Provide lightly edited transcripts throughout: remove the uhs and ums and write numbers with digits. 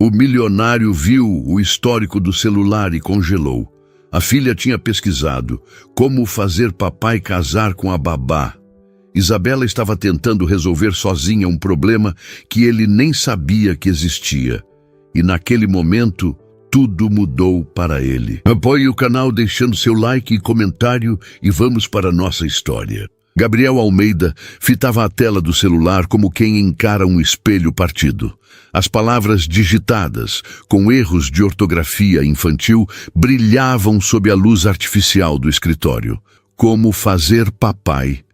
O milionário viu o histórico do celular e congelou. A filha tinha pesquisado como fazer papai casar com a babá. Isabela estava tentando resolver sozinha um problema que ele nem sabia que existia. E naquele momento, tudo mudou para ele. Apoie o canal deixando seu like e comentário e vamos para a nossa história. Gabriel Almeida fitava a tela do celular como quem encara um espelho partido. As palavras digitadas, com erros de ortografia infantil, brilhavam sob a luz artificial do escritório. Como fazer papai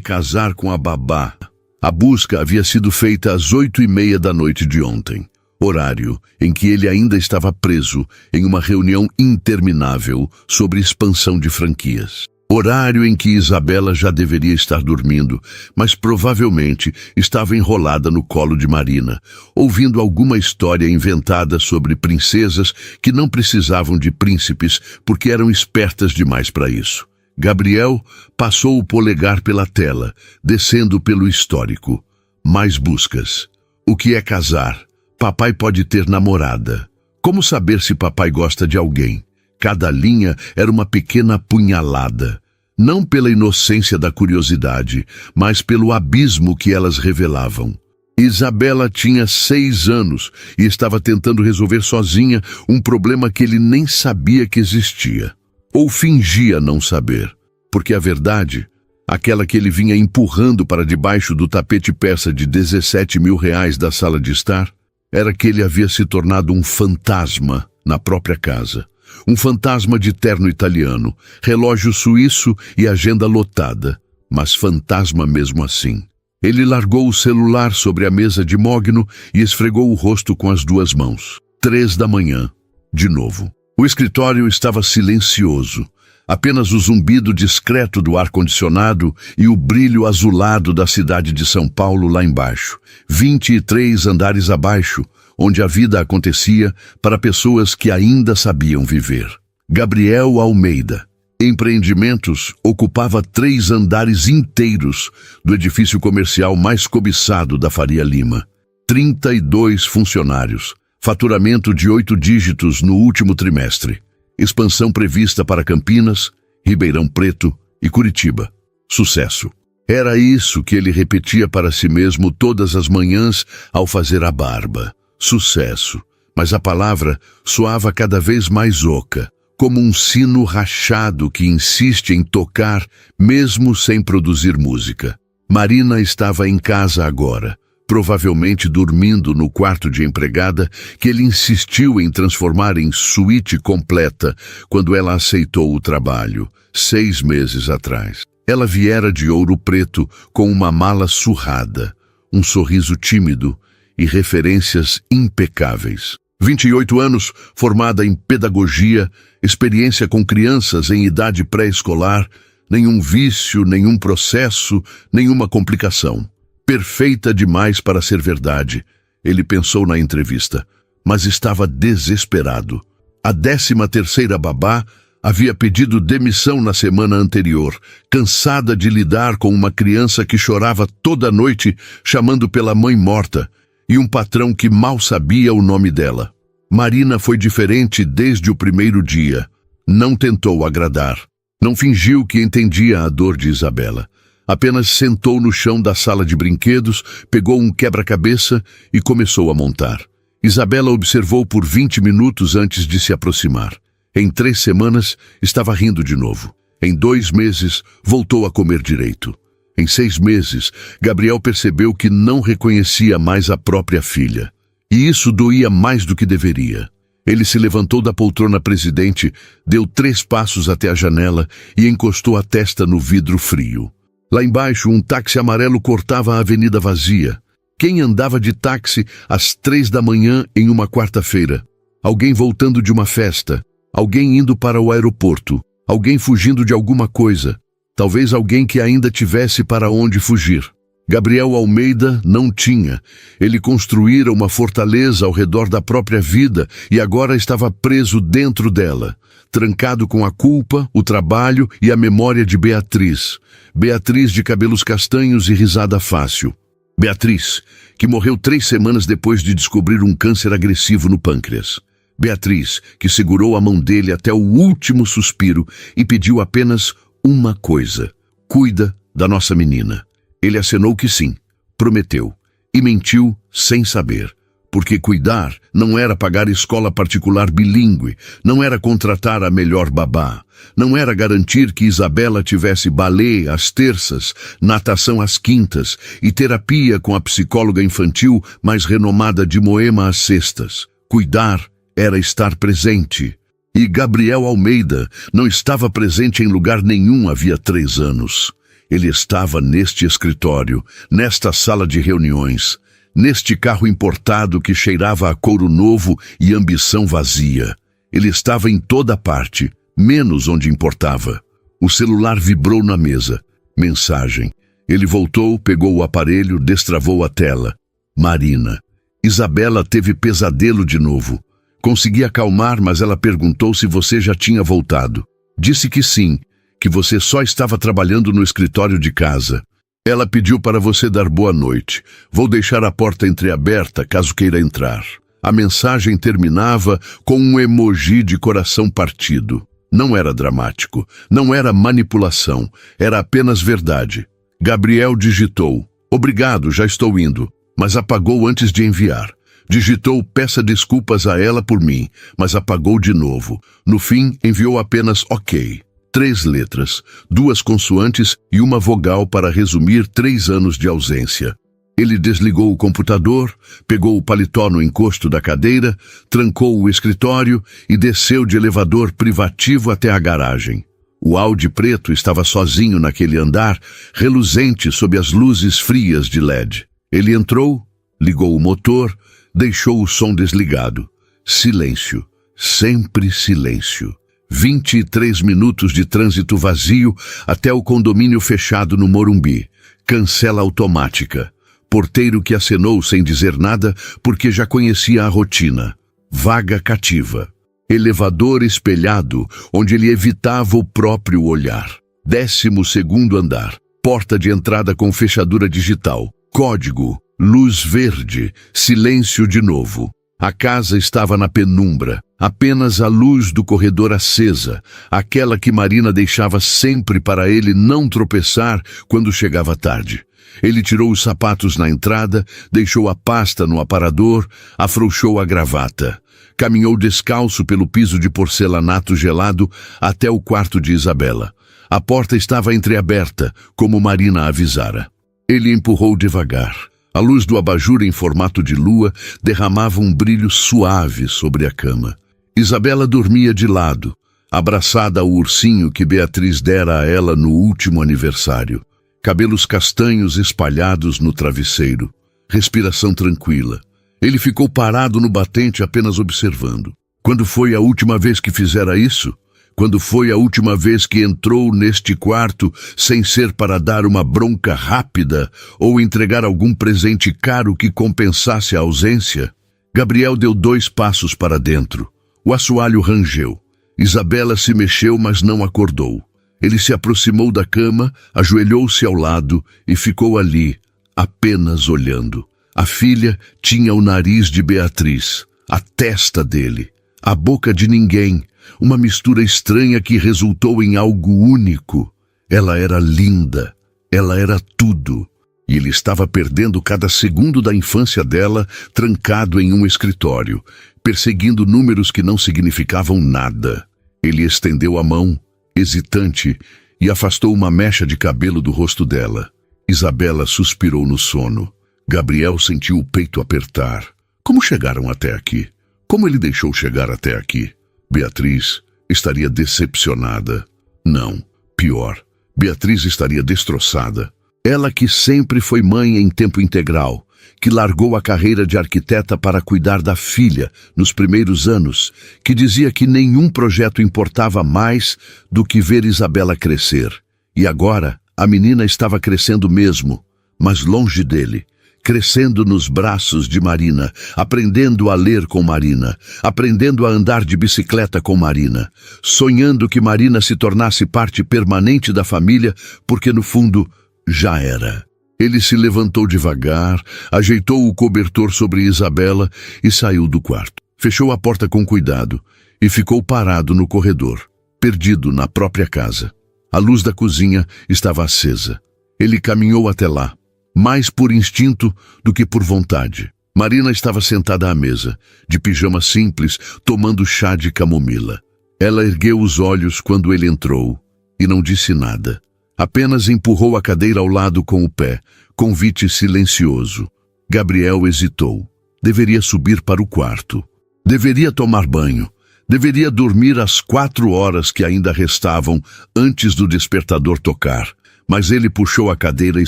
casar com a babá. A busca havia sido feita às 8h30 da noite de ontem, horário em que ele ainda estava preso em uma reunião interminável sobre expansão de franquias. Horário em que Isabela já deveria estar dormindo, mas provavelmente estava enrolada no colo de Marina, ouvindo alguma história inventada sobre princesas que não precisavam de príncipes porque eram espertas demais para isso. Gabriel passou o polegar pela tela, descendo pelo histórico. Mais buscas. O que é casar? Papai pode ter namorada. Como saber se papai gosta de alguém? Cada linha era uma pequena punhalada. Não pela inocência da curiosidade, mas pelo abismo que elas revelavam. Isabela tinha 6 anos e estava tentando resolver sozinha um problema que ele nem sabia que existia. Ou fingia não saber, porque a verdade, aquela que ele vinha empurrando para debaixo do tapete persa de 17 mil reais da sala de estar, era que ele havia se tornado um fantasma na própria casa. Um fantasma de terno italiano, relógio suíço e agenda lotada, mas fantasma mesmo assim. Ele largou o celular sobre a mesa de mogno e esfregou o rosto com as 2 mãos. 3 da manhã, de novo. O escritório estava silencioso. Apenas o zumbido discreto do ar-condicionado e o brilho azulado da cidade de São Paulo lá embaixo, 23 andares abaixo, onde a vida acontecia para pessoas que ainda sabiam viver. Gabriel Almeida, Empreendimentos, ocupava 3 andares inteiros do edifício comercial mais cobiçado da Faria Lima. 32 funcionários, faturamento de 8 dígitos no último trimestre. Expansão prevista para Campinas, Ribeirão Preto e Curitiba. Sucesso. Era isso que ele repetia para si mesmo todas as manhãs ao fazer a barba. Sucesso. Mas a palavra soava cada vez mais oca, como um sino rachado que insiste em tocar mesmo sem produzir música. Marina estava em casa agora, provavelmente dormindo no quarto de empregada que ele insistiu em transformar em suíte completa quando ela aceitou o trabalho, 6 meses atrás. Ela viera de Ouro Preto com uma mala surrada, um sorriso tímido e referências impecáveis. 28 anos, formada em pedagogia, experiência com crianças em idade pré-escolar, nenhum vício, nenhum processo, nenhuma complicação. Perfeita demais para ser verdade, ele pensou na entrevista, mas estava desesperado. A 13ª babá havia pedido demissão na semana anterior, cansada de lidar com uma criança que chorava toda noite chamando pela mãe morta, e um patrão que mal sabia o nome dela. Marina foi diferente desde o primeiro dia. Não tentou agradar. Não fingiu que entendia a dor de Isabela. Apenas sentou no chão da sala de brinquedos, pegou um quebra-cabeça e começou a montar. Isabela observou por 20 minutos antes de se aproximar. Em 3 semanas, estava rindo de novo. Em 2 meses, voltou a comer direito. Em 6 meses, Gabriel percebeu que não reconhecia mais a própria filha. E isso doía mais do que deveria. Ele se levantou da poltrona presidente, deu 3 passos até a janela e encostou a testa no vidro frio. Lá embaixo, um táxi amarelo cortava a avenida vazia. Quem andava de táxi às 3 da manhã em uma quarta-feira? Alguém voltando de uma festa. Alguém indo para o aeroporto. Alguém fugindo de alguma coisa. Talvez alguém que ainda tivesse para onde fugir. Gabriel Almeida não tinha. Ele construíra uma fortaleza ao redor da própria vida e agora estava preso dentro dela, trancado com a culpa, o trabalho e a memória de Beatriz. Beatriz de cabelos castanhos e risada fácil. Beatriz, que morreu 3 semanas depois de descobrir um câncer agressivo no pâncreas. Beatriz, que segurou a mão dele até o último suspiro e pediu apenas uma coisa: cuida da nossa menina. Ele acenou que sim, prometeu, e mentiu sem saber. Porque cuidar não era pagar escola particular bilíngue, não era contratar a melhor babá, não era garantir que Isabela tivesse balé às terças, natação às quintas e terapia com a psicóloga infantil mais renomada de Moema às sextas. Cuidar era estar presente. E Gabriel Almeida não estava presente em lugar nenhum havia 3 anos. Ele estava neste escritório, nesta sala de reuniões, neste carro importado que cheirava a couro novo e ambição vazia. Ele estava em toda parte, menos onde importava. O celular vibrou na mesa. Mensagem. Ele voltou, pegou o aparelho, destravou a tela. Marina. Isabela teve pesadelo de novo. Consegui acalmar, mas ela perguntou se você já tinha voltado. Disse que sim, que você só estava trabalhando no escritório de casa. Ela pediu para você dar boa noite. Vou deixar a porta entreaberta caso queira entrar. A mensagem terminava com um emoji de coração partido. Não era dramático, não era manipulação, era apenas verdade. Gabriel digitou: obrigado, já estou indo, mas apagou antes de enviar. Digitou: peça desculpas a ela por mim, mas apagou de novo. No fim, enviou apenas ok. 3 letras, 2 consoantes e uma vogal para resumir 3 anos de ausência. Ele desligou o computador, pegou o paletó no encosto da cadeira, trancou o escritório e desceu de elevador privativo até a garagem. O Audi preto estava sozinho naquele andar, reluzente sob as luzes frias de LED. Ele entrou, ligou o motor, deixou o som desligado. Silêncio, sempre silêncio. 23 minutos de trânsito vazio até o condomínio fechado no Morumbi. Cancela automática. Porteiro que acenou sem dizer nada porque já conhecia a rotina. Vaga cativa. Elevador espelhado, onde ele evitava o próprio olhar. 12º andar. Porta de entrada com fechadura digital. Código. Luz verde. Silêncio de novo. A casa estava na penumbra, apenas a luz do corredor acesa, aquela que Marina deixava sempre para ele não tropeçar quando chegava tarde. Ele tirou os sapatos na entrada, deixou a pasta no aparador, afrouxou a gravata. Caminhou descalço pelo piso de porcelanato gelado até o quarto de Isabela. A porta estava entreaberta, como Marina avisara. Ele empurrou devagar. A luz do abajur em formato de lua derramava um brilho suave sobre a cama. Isabela dormia de lado, abraçada ao ursinho que Beatriz dera a ela no último aniversário. Cabelos castanhos espalhados no travesseiro. Respiração tranquila. Ele ficou parado no batente apenas observando. Quando foi a última vez que fizera isso? Quando foi a última vez que entrou neste quarto sem ser para dar uma bronca rápida ou entregar algum presente caro que compensasse a ausência? Gabriel deu 2 passos para dentro. O assoalho rangeu. Isabela se mexeu, mas não acordou. Ele se aproximou da cama, ajoelhou-se ao lado e ficou ali, apenas olhando. A filha tinha o nariz de Beatriz, a testa dele, a boca de ninguém. Uma mistura estranha que resultou em algo único. Ela era linda, ela era tudo. E ele estava perdendo cada segundo da infância dela, trancado em um escritório, perseguindo números que não significavam nada. Ele estendeu a mão, hesitante, e afastou uma mecha de cabelo do rosto dela. Isabela suspirou no sono. Gabriel sentiu o peito apertar. Como chegaram até aqui? Como ele deixou chegar até aqui? Beatriz estaria decepcionada. Não, pior, Beatriz estaria destroçada. Ela que sempre foi mãe em tempo integral, que largou a carreira de arquiteta para cuidar da filha nos primeiros anos, que dizia que nenhum projeto importava mais do que ver Isabela crescer. E agora, a menina estava crescendo mesmo, mas longe dele. Crescendo nos braços de Marina, aprendendo a ler com Marina, aprendendo a andar de bicicleta com Marina, sonhando que Marina se tornasse parte permanente da família, porque no fundo já era. Ele se levantou devagar, ajeitou o cobertor sobre Isabela e saiu do quarto. Fechou a porta com cuidado e ficou parado no corredor, perdido na própria casa. A luz da cozinha estava acesa. Ele caminhou até lá, mais por instinto do que por vontade. Marina estava sentada à mesa, de pijama simples, tomando chá de camomila. Ela ergueu os olhos quando ele entrou e não disse nada. Apenas empurrou a cadeira ao lado com o pé, convite silencioso. Gabriel hesitou. Deveria subir para o quarto. Deveria tomar banho. Deveria dormir as 4 horas que ainda restavam antes do despertador tocar. Mas ele puxou a cadeira e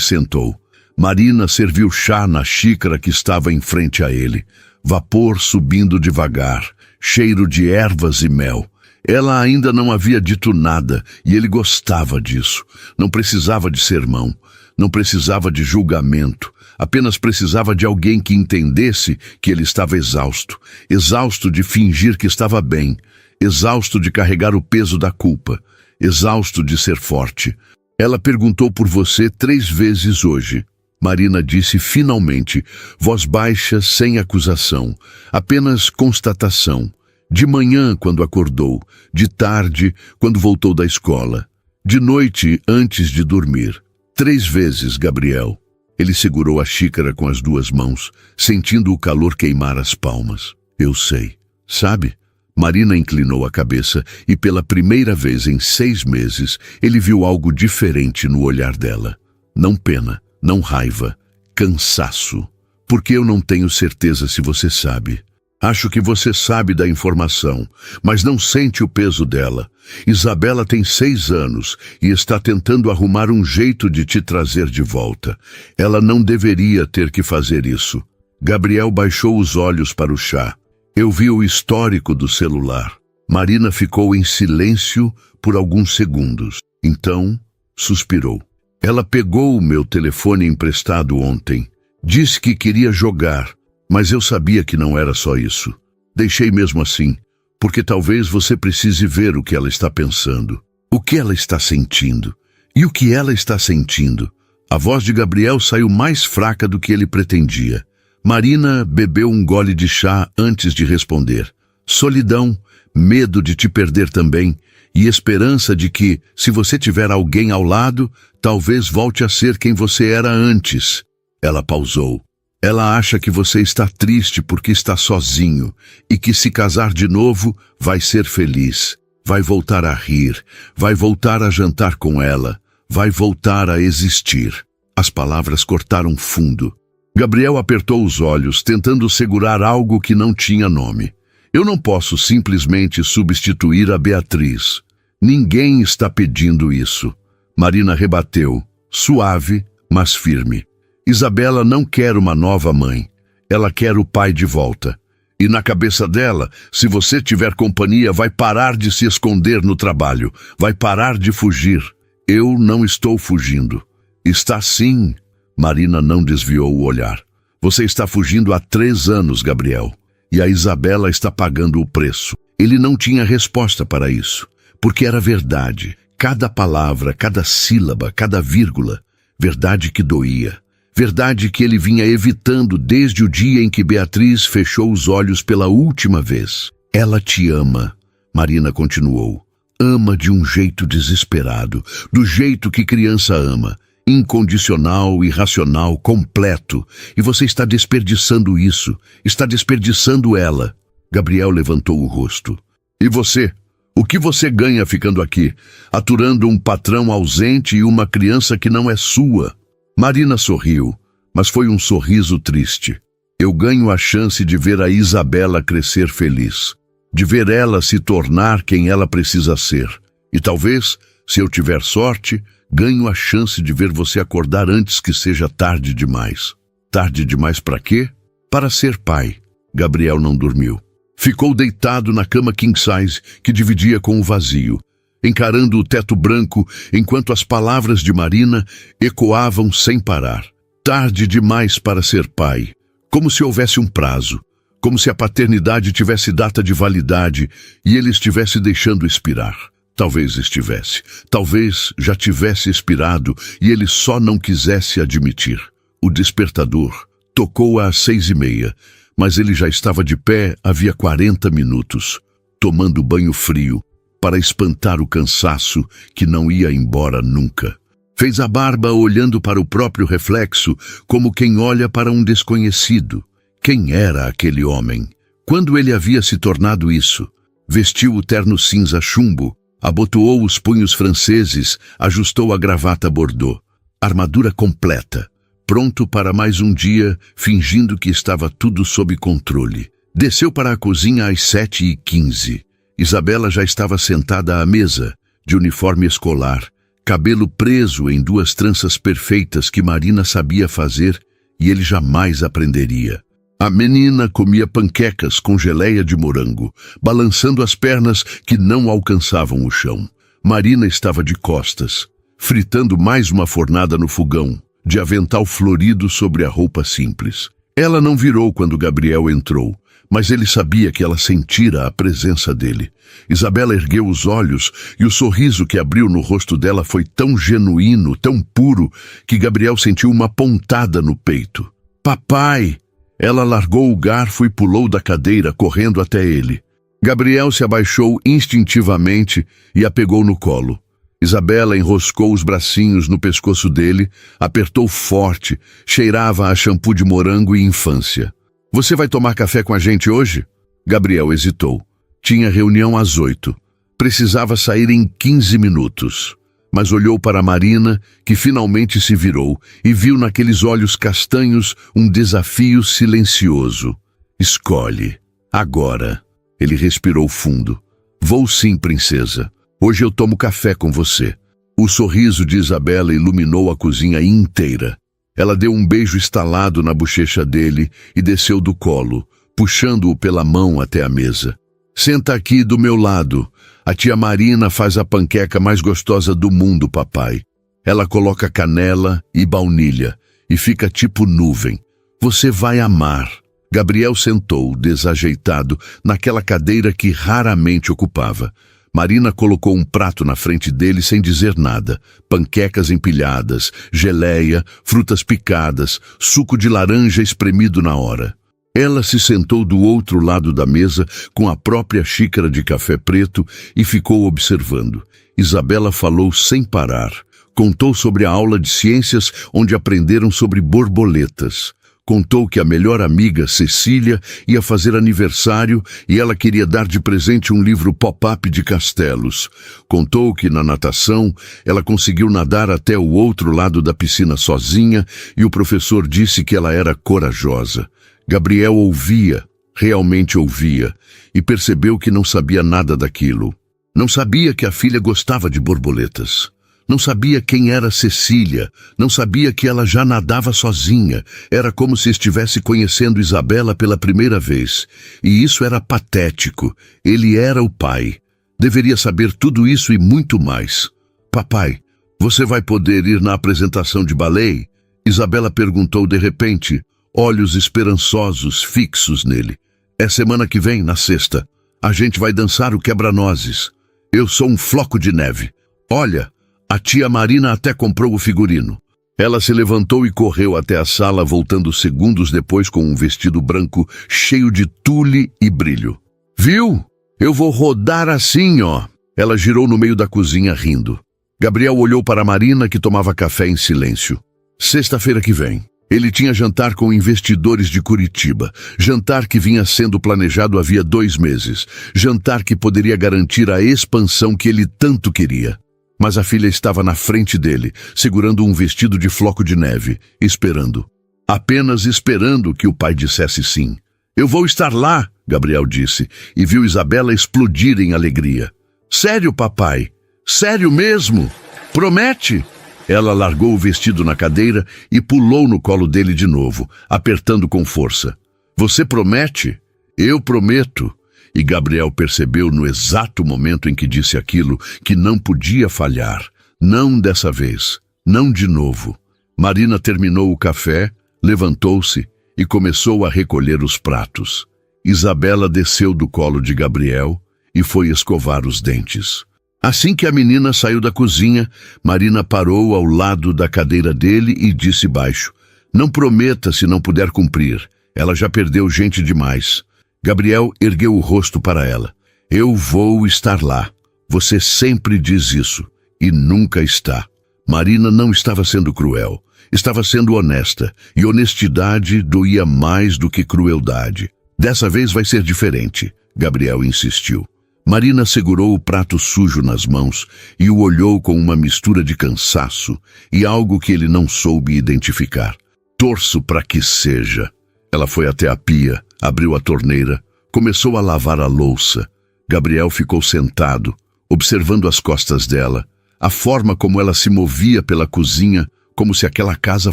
sentou. Marina serviu chá na xícara que estava em frente a ele. Vapor subindo devagar, cheiro de ervas e mel. Ela ainda não havia dito nada e ele gostava disso. Não precisava de sermão, não precisava de julgamento. Apenas precisava de alguém que entendesse que ele estava exausto. Exausto de fingir que estava bem. Exausto de carregar o peso da culpa. Exausto de ser forte. Ela perguntou por você 3 vezes hoje. Marina disse finalmente, voz baixa, sem acusação. Apenas constatação. De manhã, quando acordou. De tarde, quando voltou da escola. De noite, antes de dormir. 3 vezes, Gabriel. Ele segurou a xícara com as 2 mãos, sentindo o calor queimar as palmas. Eu sei. Sabe? Marina inclinou a cabeça e pela primeira vez em 6 meses, ele viu algo diferente no olhar dela. Não pena, não raiva, cansaço. Porque eu não tenho certeza se você sabe. Acho que você sabe da informação, mas não sente o peso dela. Isabela tem 6 anos e está tentando arrumar um jeito de te trazer de volta. Ela não deveria ter que fazer isso. Gabriel baixou os olhos para o chá. Eu vi o histórico do celular. Marina ficou em silêncio por alguns segundos. Então, suspirou. Ela pegou o meu telefone emprestado ontem. Disse que queria jogar. Mas eu sabia que não era só isso. Deixei mesmo assim, porque talvez você precise ver o que ela está pensando, o que ela está sentindo e o que ela está sentindo. A voz de Gabriel saiu mais fraca do que ele pretendia. Marina bebeu um gole de chá antes de responder. Solidão, medo de te perder também e esperança de que, se você tiver alguém ao lado, talvez volte a ser quem você era antes. Ela pausou. Ela acha que você está triste porque está sozinho e que se casar de novo vai ser feliz, vai voltar a rir, vai voltar a jantar com ela, vai voltar a existir. As palavras cortaram fundo. Gabriel apertou os olhos, tentando segurar algo que não tinha nome. Eu não posso simplesmente substituir a Beatriz. Ninguém está pedindo isso. Marina rebateu, suave, mas firme. Isabela não quer uma nova mãe. Ela quer o pai de volta. E na cabeça dela, se você tiver companhia, vai parar de se esconder no trabalho. Vai parar de fugir. Eu não estou fugindo. Está sim. Marina não desviou o olhar. Você está fugindo há 3 anos, Gabriel. E a Isabela está pagando o preço. Ele não tinha resposta para isso. Porque era verdade. Cada palavra, cada sílaba, cada vírgula. Verdade que doía. Verdade que ele vinha evitando desde o dia em que Beatriz fechou os olhos pela última vez. Ela te ama, Marina continuou. Ama de um jeito desesperado, do jeito que criança ama. Incondicional, irracional, completo. E você está desperdiçando isso. Está desperdiçando ela. Gabriel levantou o rosto. E você? O que você ganha ficando aqui, aturando um patrão ausente e uma criança que não é sua? Marina sorriu, mas foi um sorriso triste. Eu ganho a chance de ver a Isabela crescer feliz, de ver ela se tornar quem ela precisa ser. E talvez, se eu tiver sorte, ganho a chance de ver você acordar antes que seja tarde demais. Tarde demais para quê? Para ser pai. Gabriel não dormiu. Ficou deitado na cama king size que dividia com o vazio, encarando o teto branco enquanto as palavras de Marina ecoavam sem parar. Tarde demais para ser pai. Como se houvesse um prazo. Como se a paternidade tivesse data de validade e ele estivesse deixando expirar. Talvez estivesse. Talvez já tivesse expirado e ele só não quisesse admitir. O despertador tocou às 6h30, mas ele já estava de pé havia 40 minutos, tomando banho frio para espantar o cansaço que não ia embora nunca. Fez a barba olhando para o próprio reflexo, como quem olha para um desconhecido. Quem era aquele homem? Quando ele havia se tornado isso? Vestiu o terno cinza chumbo, abotoou os punhos franceses, ajustou a gravata bordô. Armadura completa, pronto para mais um dia, fingindo que estava tudo sob controle. Desceu para a cozinha às 7h15. Isabela já estava sentada à mesa, de uniforme escolar, cabelo preso em 2 tranças perfeitas que Marina sabia fazer e ele jamais aprenderia. A menina comia panquecas com geleia de morango, balançando as pernas que não alcançavam o chão. Marina estava de costas, fritando mais uma fornada no fogão, de avental florido sobre a roupa simples. Ela não virou quando Gabriel entrou, mas ele sabia que ela sentira a presença dele. Isabela ergueu os olhos e o sorriso que abriu no rosto dela foi tão genuíno, tão puro, que Gabriel sentiu uma pontada no peito. Papai! Ela largou o garfo e pulou da cadeira, correndo até ele. Gabriel se abaixou instintivamente e a pegou no colo. Isabela enroscou os bracinhos no pescoço dele, apertou forte, cheirava a shampoo de morango e infância. Você vai tomar café com a gente hoje? Gabriel hesitou. Tinha reunião às 8. Precisava sair em 15 minutos. Mas olhou para Marina, que finalmente se virou, e viu naqueles olhos castanhos um desafio silencioso. Escolhe. Agora. Ele respirou fundo. Vou sim, princesa. Hoje eu tomo café com você. O sorriso de Isabela iluminou a cozinha inteira. Ela deu um beijo estalado na bochecha dele e desceu do colo, puxando-o pela mão até a mesa. Senta aqui do meu lado. A tia Marina faz a panqueca mais gostosa do mundo, papai. Ela coloca canela e baunilha e fica tipo nuvem. Você vai amar. Gabriel sentou, desajeitado, naquela cadeira que raramente ocupava. Marina colocou um prato na frente dele sem dizer nada. Panquecas empilhadas, geleia, frutas picadas, suco de laranja espremido na hora. Ela se sentou do outro lado da mesa com a própria xícara de café preto e ficou observando. Isabela falou sem parar. Contou sobre a aula de ciências onde aprenderam sobre borboletas. Contou que a melhor amiga, Cecília, ia fazer aniversário e ela queria dar de presente um livro pop-up de castelos. Contou que na natação ela conseguiu nadar até o outro lado da piscina sozinha e o professor disse que ela era corajosa. Gabriel ouvia, realmente ouvia, e percebeu que não sabia nada daquilo. Não sabia que a filha gostava de borboletas. Não sabia quem era Cecília, não sabia que ela já nadava sozinha. Era como se estivesse conhecendo Isabela pela primeira vez. E isso era patético. Ele era o pai. Deveria saber tudo isso e muito mais. Papai, você vai poder ir na apresentação de balé? Isabela perguntou de repente, olhos esperançosos fixos nele. É semana que vem, na sexta. A gente vai dançar o quebra-nozes. Eu sou um floco de neve. Olha, a tia Marina até comprou o figurino. Ela se levantou e correu até a sala, voltando segundos depois com um vestido branco cheio de tule e brilho. Viu? Eu vou rodar assim, ó. Ela girou no meio da cozinha rindo. Gabriel olhou para Marina, que tomava café em silêncio. Sexta-feira que vem. Ele tinha jantar com investidores de Curitiba. Jantar que vinha sendo planejado havia 2 meses. Jantar que poderia garantir a expansão que ele tanto queria. Mas a filha estava na frente dele, segurando um vestido de floco de neve, esperando. Apenas esperando que o pai dissesse sim. Eu vou estar lá, Gabriel disse, e viu Isabela explodir em alegria. Sério, papai? Sério mesmo? Promete? Ela largou o vestido na cadeira e pulou no colo dele de novo, apertando com força. Você promete? Eu prometo. E Gabriel percebeu no exato momento em que disse aquilo que não podia falhar. Não dessa vez. Não de novo. Marina terminou o café, levantou-se e começou a recolher os pratos. Isabela desceu do colo de Gabriel e foi escovar os dentes. Assim que a menina saiu da cozinha, Marina parou ao lado da cadeira dele e disse baixo: "Não prometa se não puder cumprir. Ela já perdeu gente demais." Gabriel ergueu o rosto para ela. "Eu vou estar lá. Você sempre diz isso, e nunca está." Marina não estava sendo cruel. Estava sendo honesta, e honestidade doía mais do que crueldade. "Dessa vez vai ser diferente", Gabriel insistiu. Marina segurou o prato sujo nas mãos e o olhou com uma mistura de cansaço e algo que ele não soube identificar. "Torço para que seja." Ela foi até a pia, abriu a torneira, começou a lavar a louça. Gabriel ficou sentado, observando as costas dela, a forma como ela se movia pela cozinha, como se aquela casa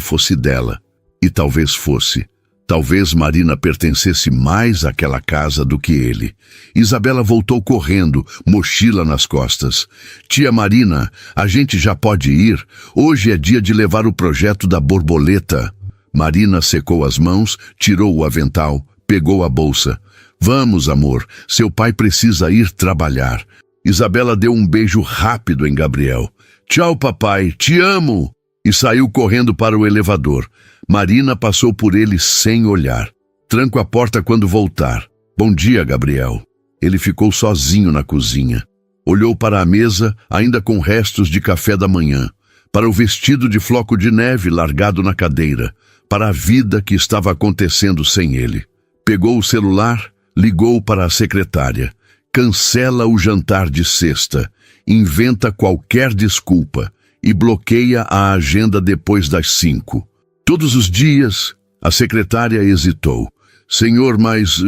fosse dela. E talvez fosse. Talvez Marina pertencesse mais àquela casa do que ele. Isabela voltou correndo, mochila nas costas. "Tia Marina, a gente já pode ir? Hoje é dia de levar o projeto da borboleta." Marina secou as mãos, tirou o avental, pegou a bolsa. "Vamos, amor, seu pai precisa ir trabalhar." Isabela deu um beijo rápido em Gabriel. "Tchau, papai, te amo!" E saiu correndo para o elevador. Marina passou por ele sem olhar. "Tranco a porta quando voltar." "Bom dia, Gabriel." Ele ficou sozinho na cozinha. Olhou para a mesa, ainda com restos de café da manhã, para o vestido de floco de neve largado na cadeira, para a vida que estava acontecendo sem ele. Pegou o celular, ligou para a secretária. Cancela o jantar de sexta, inventa qualquer desculpa e bloqueia a agenda depois das 5. Todos os dias, a secretária hesitou. "Senhor, mas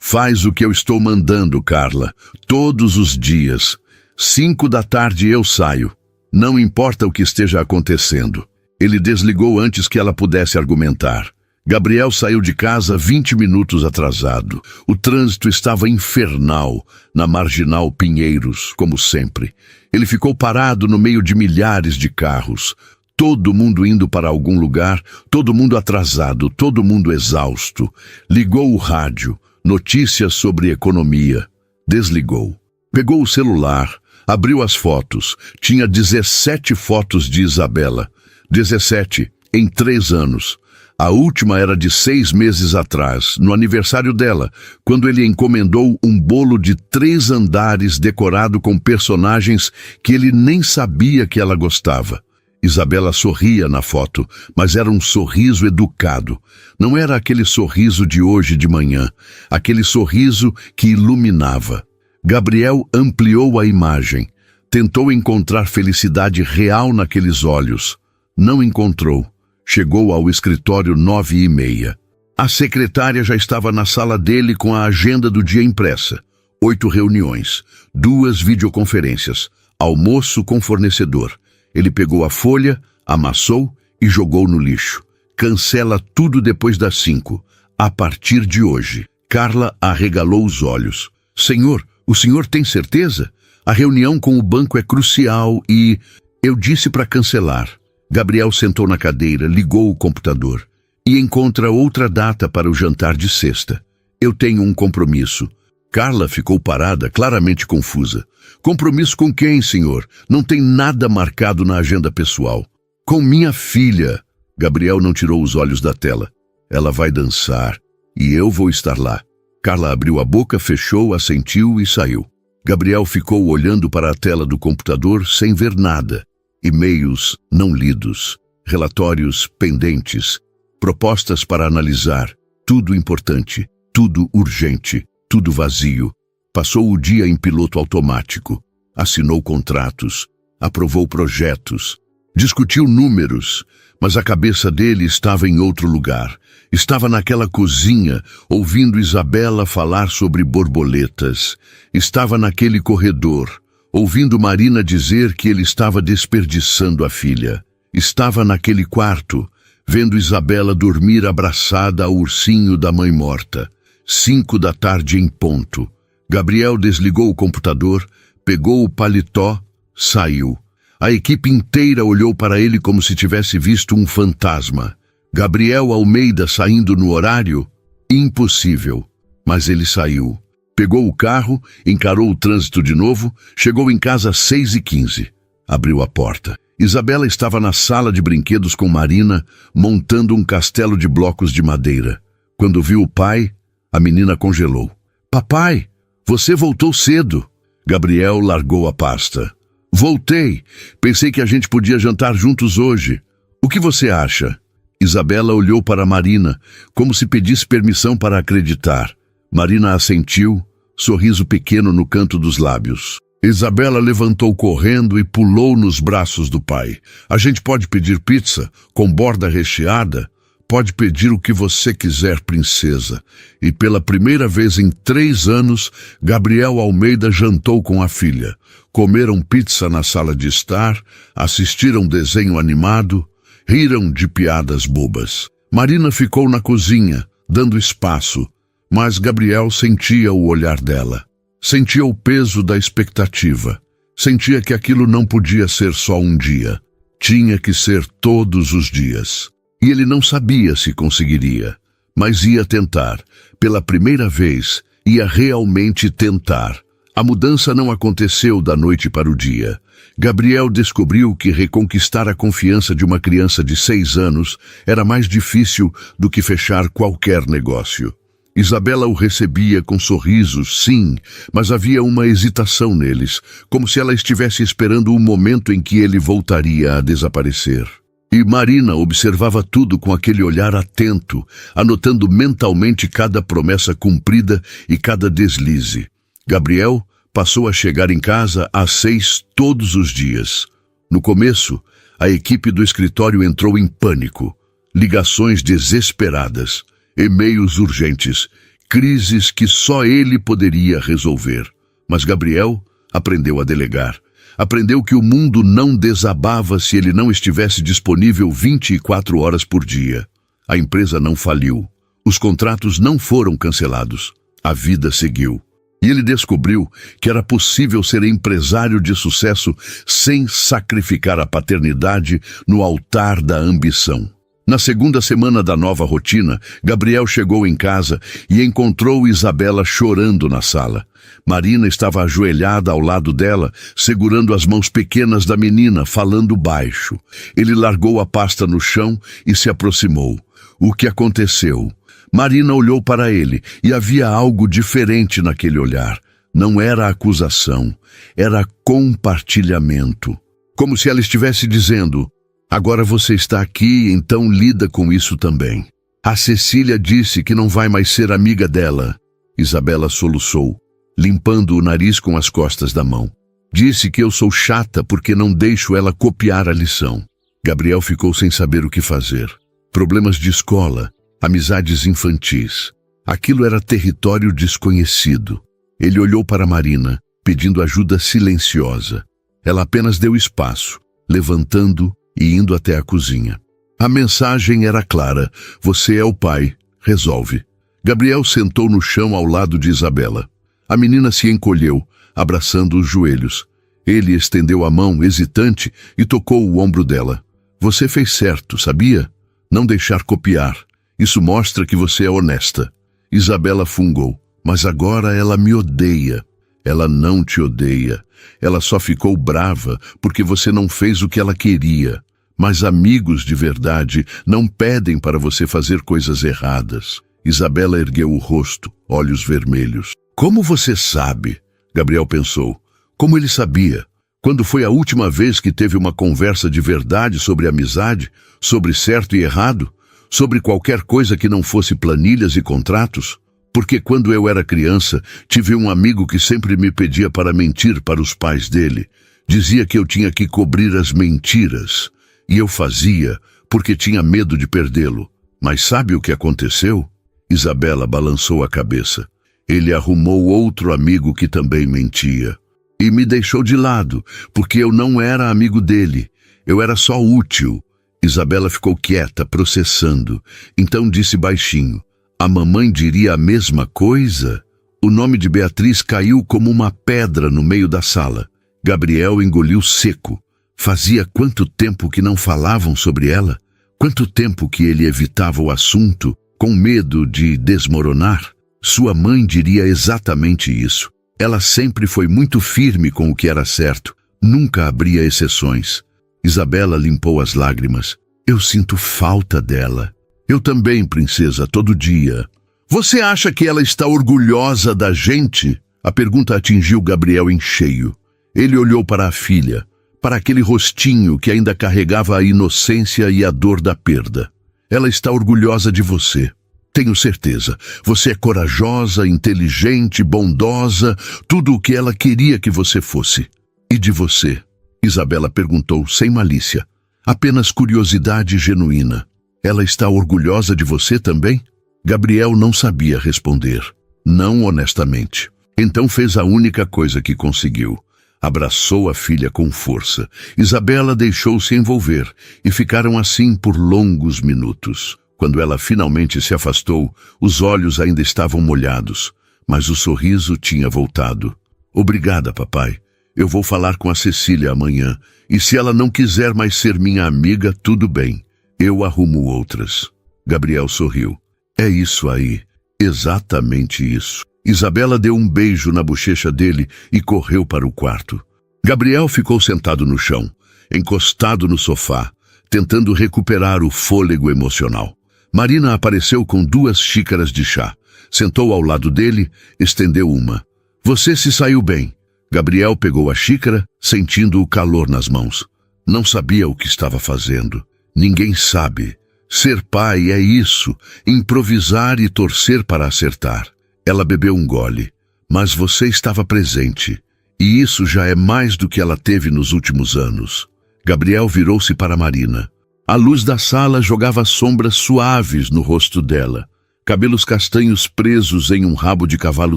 faz o que eu estou mandando, Carla. Todos os dias. 5 da tarde eu saio. Não importa o que esteja acontecendo." Ele desligou antes que ela pudesse argumentar. Gabriel saiu de casa 20 minutos atrasado. O trânsito estava infernal, na Marginal Pinheiros, como sempre. Ele ficou parado no meio de milhares de carros. Todo mundo indo para algum lugar, todo mundo atrasado, todo mundo exausto. Ligou o rádio, notícias sobre economia. Desligou. Pegou o celular, abriu as fotos. Tinha 17 fotos de Isabela. 17 em 3 anos. A última era de 6 meses atrás, no aniversário dela, quando ele encomendou um bolo de 3 andares decorado com personagens que ele nem sabia que ela gostava. Isabela sorria na foto, mas era um sorriso educado. Não era aquele sorriso de hoje de manhã, aquele sorriso que iluminava. Gabriel ampliou a imagem. Tentou encontrar felicidade real naqueles olhos. Não encontrou. Chegou ao escritório 9h30. A secretária já estava na sala dele com a agenda do dia impressa. 8 reuniões, 2 videoconferências, almoço com fornecedor. Ele pegou a folha, amassou e jogou no lixo. Cancela tudo depois das 5. A partir de hoje. Carla arregalou os olhos. "Senhor, o senhor tem certeza? A reunião com o banco é crucial e... eu disse para cancelar." Gabriel sentou na cadeira, ligou o computador. "E encontra outra data para o jantar de sexta. Eu tenho um compromisso." Carla ficou parada, claramente confusa. "Compromisso com quem, senhor? Não tem nada marcado na agenda pessoal." "Com minha filha." Gabriel não tirou os olhos da tela. "Ela vai dançar e eu vou estar lá." Carla abriu a boca, fechou, assentiu e saiu. Gabriel ficou olhando para a tela do computador sem ver nada. E-mails não lidos, relatórios pendentes, propostas para analisar, tudo importante, tudo urgente, tudo vazio. Passou o dia em piloto automático, assinou contratos, aprovou projetos, discutiu números, mas a cabeça dele estava em outro lugar. Estava naquela cozinha, ouvindo Isabela falar sobre borboletas. Estava naquele corredor, ouvindo Marina dizer que ele estava desperdiçando a filha. Estava naquele quarto, vendo Isabela dormir abraçada ao ursinho da mãe morta. 5 da tarde em ponto. Gabriel desligou o computador, pegou o paletó, saiu. A equipe inteira olhou para ele como se tivesse visto um fantasma. Gabriel Almeida saindo no horário? Impossível. Mas ele saiu. Pegou o carro, encarou o trânsito de novo, chegou em casa às 6h15. Abriu a porta. Isabela estava na sala de brinquedos com Marina, montando um castelo de blocos de madeira. Quando viu o pai, a menina congelou. Papai, você voltou cedo. Gabriel largou a pasta. Voltei. Pensei que a gente podia jantar juntos hoje. O que você acha? Isabela olhou para Marina, como se pedisse permissão para acreditar. Marina assentiu, sorriso pequeno no canto dos lábios. Isabela levantou correndo e pulou nos braços do pai. A gente pode pedir pizza, com borda recheada? Pode pedir o que você quiser, princesa. E pela primeira vez em 3 anos, Gabriel Almeida jantou com a filha. Comeram pizza na sala de estar, assistiram desenho animado, riram de piadas bobas. Marina ficou na cozinha, dando espaço, mas Gabriel sentia o olhar dela. Sentia o peso da expectativa. Sentia que aquilo não podia ser só um dia. Tinha que ser todos os dias. E ele não sabia se conseguiria, mas ia tentar. Pela primeira vez, ia realmente tentar. A mudança não aconteceu da noite para o dia. Gabriel descobriu que reconquistar a confiança de uma criança de 6 anos era mais difícil do que fechar qualquer negócio. Isabela o recebia com sorrisos, sim, mas havia uma hesitação neles, como se ela estivesse esperando o momento em que ele voltaria a desaparecer. E Marina observava tudo com aquele olhar atento, anotando mentalmente cada promessa cumprida e cada deslize. Gabriel passou a chegar em casa às 6 todos os dias. No começo, a equipe do escritório entrou em pânico. Ligações desesperadas, e-mails urgentes, crises que só ele poderia resolver. Mas Gabriel aprendeu a delegar. Aprendeu que o mundo não desabava se ele não estivesse disponível 24 horas por dia. A empresa não faliu. Os contratos não foram cancelados. A vida seguiu. E ele descobriu que era possível ser empresário de sucesso sem sacrificar a paternidade no altar da ambição. Na segunda semana da nova rotina, Gabriel chegou em casa e encontrou Isabela chorando na sala. Marina estava ajoelhada ao lado dela, segurando as mãos pequenas da menina, falando baixo. Ele largou a pasta no chão e se aproximou. O que aconteceu? Marina olhou para ele e havia algo diferente naquele olhar. Não era acusação, era compartilhamento. Como se ela estivesse dizendo: agora você está aqui, então lida com isso também. A Cecília disse que não vai mais ser amiga dela. Isabela soluçou, limpando o nariz com as costas da mão. Disse que eu sou chata porque não deixo ela copiar a lição. Gabriel ficou sem saber o que fazer. Problemas de escola, amizades infantis. Aquilo era território desconhecido. Ele olhou para Marina, pedindo ajuda silenciosa. Ela apenas deu espaço, levantando e indo até a cozinha. A mensagem era clara: você é o pai, resolve. Gabriel sentou no chão ao lado de Isabela. A menina se encolheu, abraçando os joelhos. Ele estendeu a mão, hesitante, e tocou o ombro dela. Você fez certo, sabia? Não deixar copiar. Isso mostra que você é honesta. Isabela fungou. Mas agora ela me odeia. Ela não te odeia. Ela só ficou brava porque você não fez o que ela queria. Mas amigos de verdade não pedem para você fazer coisas erradas. Isabela ergueu o rosto, olhos vermelhos. Como você sabe? Gabriel pensou. Como ele sabia? Quando foi a última vez que teve uma conversa de verdade sobre amizade, sobre certo e errado, sobre qualquer coisa que não fosse planilhas e contratos? Porque quando eu era criança, tive um amigo que sempre me pedia para mentir para os pais dele. Dizia que eu tinha que cobrir as mentiras. E eu fazia, porque tinha medo de perdê-lo. Mas sabe o que aconteceu? Isabela balançou a cabeça. Ele arrumou outro amigo que também mentia. E me deixou de lado, porque eu não era amigo dele. Eu era só útil. Isabela ficou quieta, processando. Então disse baixinho: a mamãe diria a mesma coisa? O nome de Beatriz caiu como uma pedra no meio da sala. Gabriel engoliu seco. Fazia quanto tempo que não falavam sobre ela? Quanto tempo que ele evitava o assunto, com medo de desmoronar? Sua mãe diria exatamente isso. Ela sempre foi muito firme com o que era certo. Nunca abria exceções. Isabela limpou as lágrimas. Eu sinto falta dela. Eu também, princesa, todo dia. Você acha que ela está orgulhosa da gente? A pergunta atingiu Gabriel em cheio. Ele olhou para a filha, para aquele rostinho que ainda carregava a inocência e a dor da perda. Ela está orgulhosa de você. Tenho certeza. Você é corajosa, inteligente, bondosa, tudo o que ela queria que você fosse. E de você? Isabela perguntou sem malícia. Apenas curiosidade genuína. Ela está orgulhosa de você também? Gabriel não sabia responder. Não honestamente. Então fez a única coisa que conseguiu. Abraçou a filha com força. Isabela deixou-se envolver e ficaram assim por longos minutos. Quando ela finalmente se afastou, os olhos ainda estavam molhados, mas o sorriso tinha voltado. Obrigada, papai. Eu vou falar com a Cecília amanhã, e se ela não quiser mais ser minha amiga, tudo bem. Eu arrumo outras. Gabriel sorriu. É isso aí. Exatamente isso. Isabela deu um beijo na bochecha dele e correu para o quarto. Gabriel ficou sentado no chão, encostado no sofá, tentando recuperar o fôlego emocional. Marina apareceu com 2 xícaras de chá. Sentou ao lado dele, estendeu uma. Você se saiu bem. Gabriel pegou a xícara, sentindo o calor nas mãos. Não sabia o que estava fazendo. Ninguém sabe. Ser pai é isso, improvisar e torcer para acertar. Ela bebeu um gole, mas você estava presente, e isso já é mais do que ela teve nos últimos anos. Gabriel virou-se para Marina. A luz da sala jogava sombras suaves no rosto dela, cabelos castanhos presos em um rabo de cavalo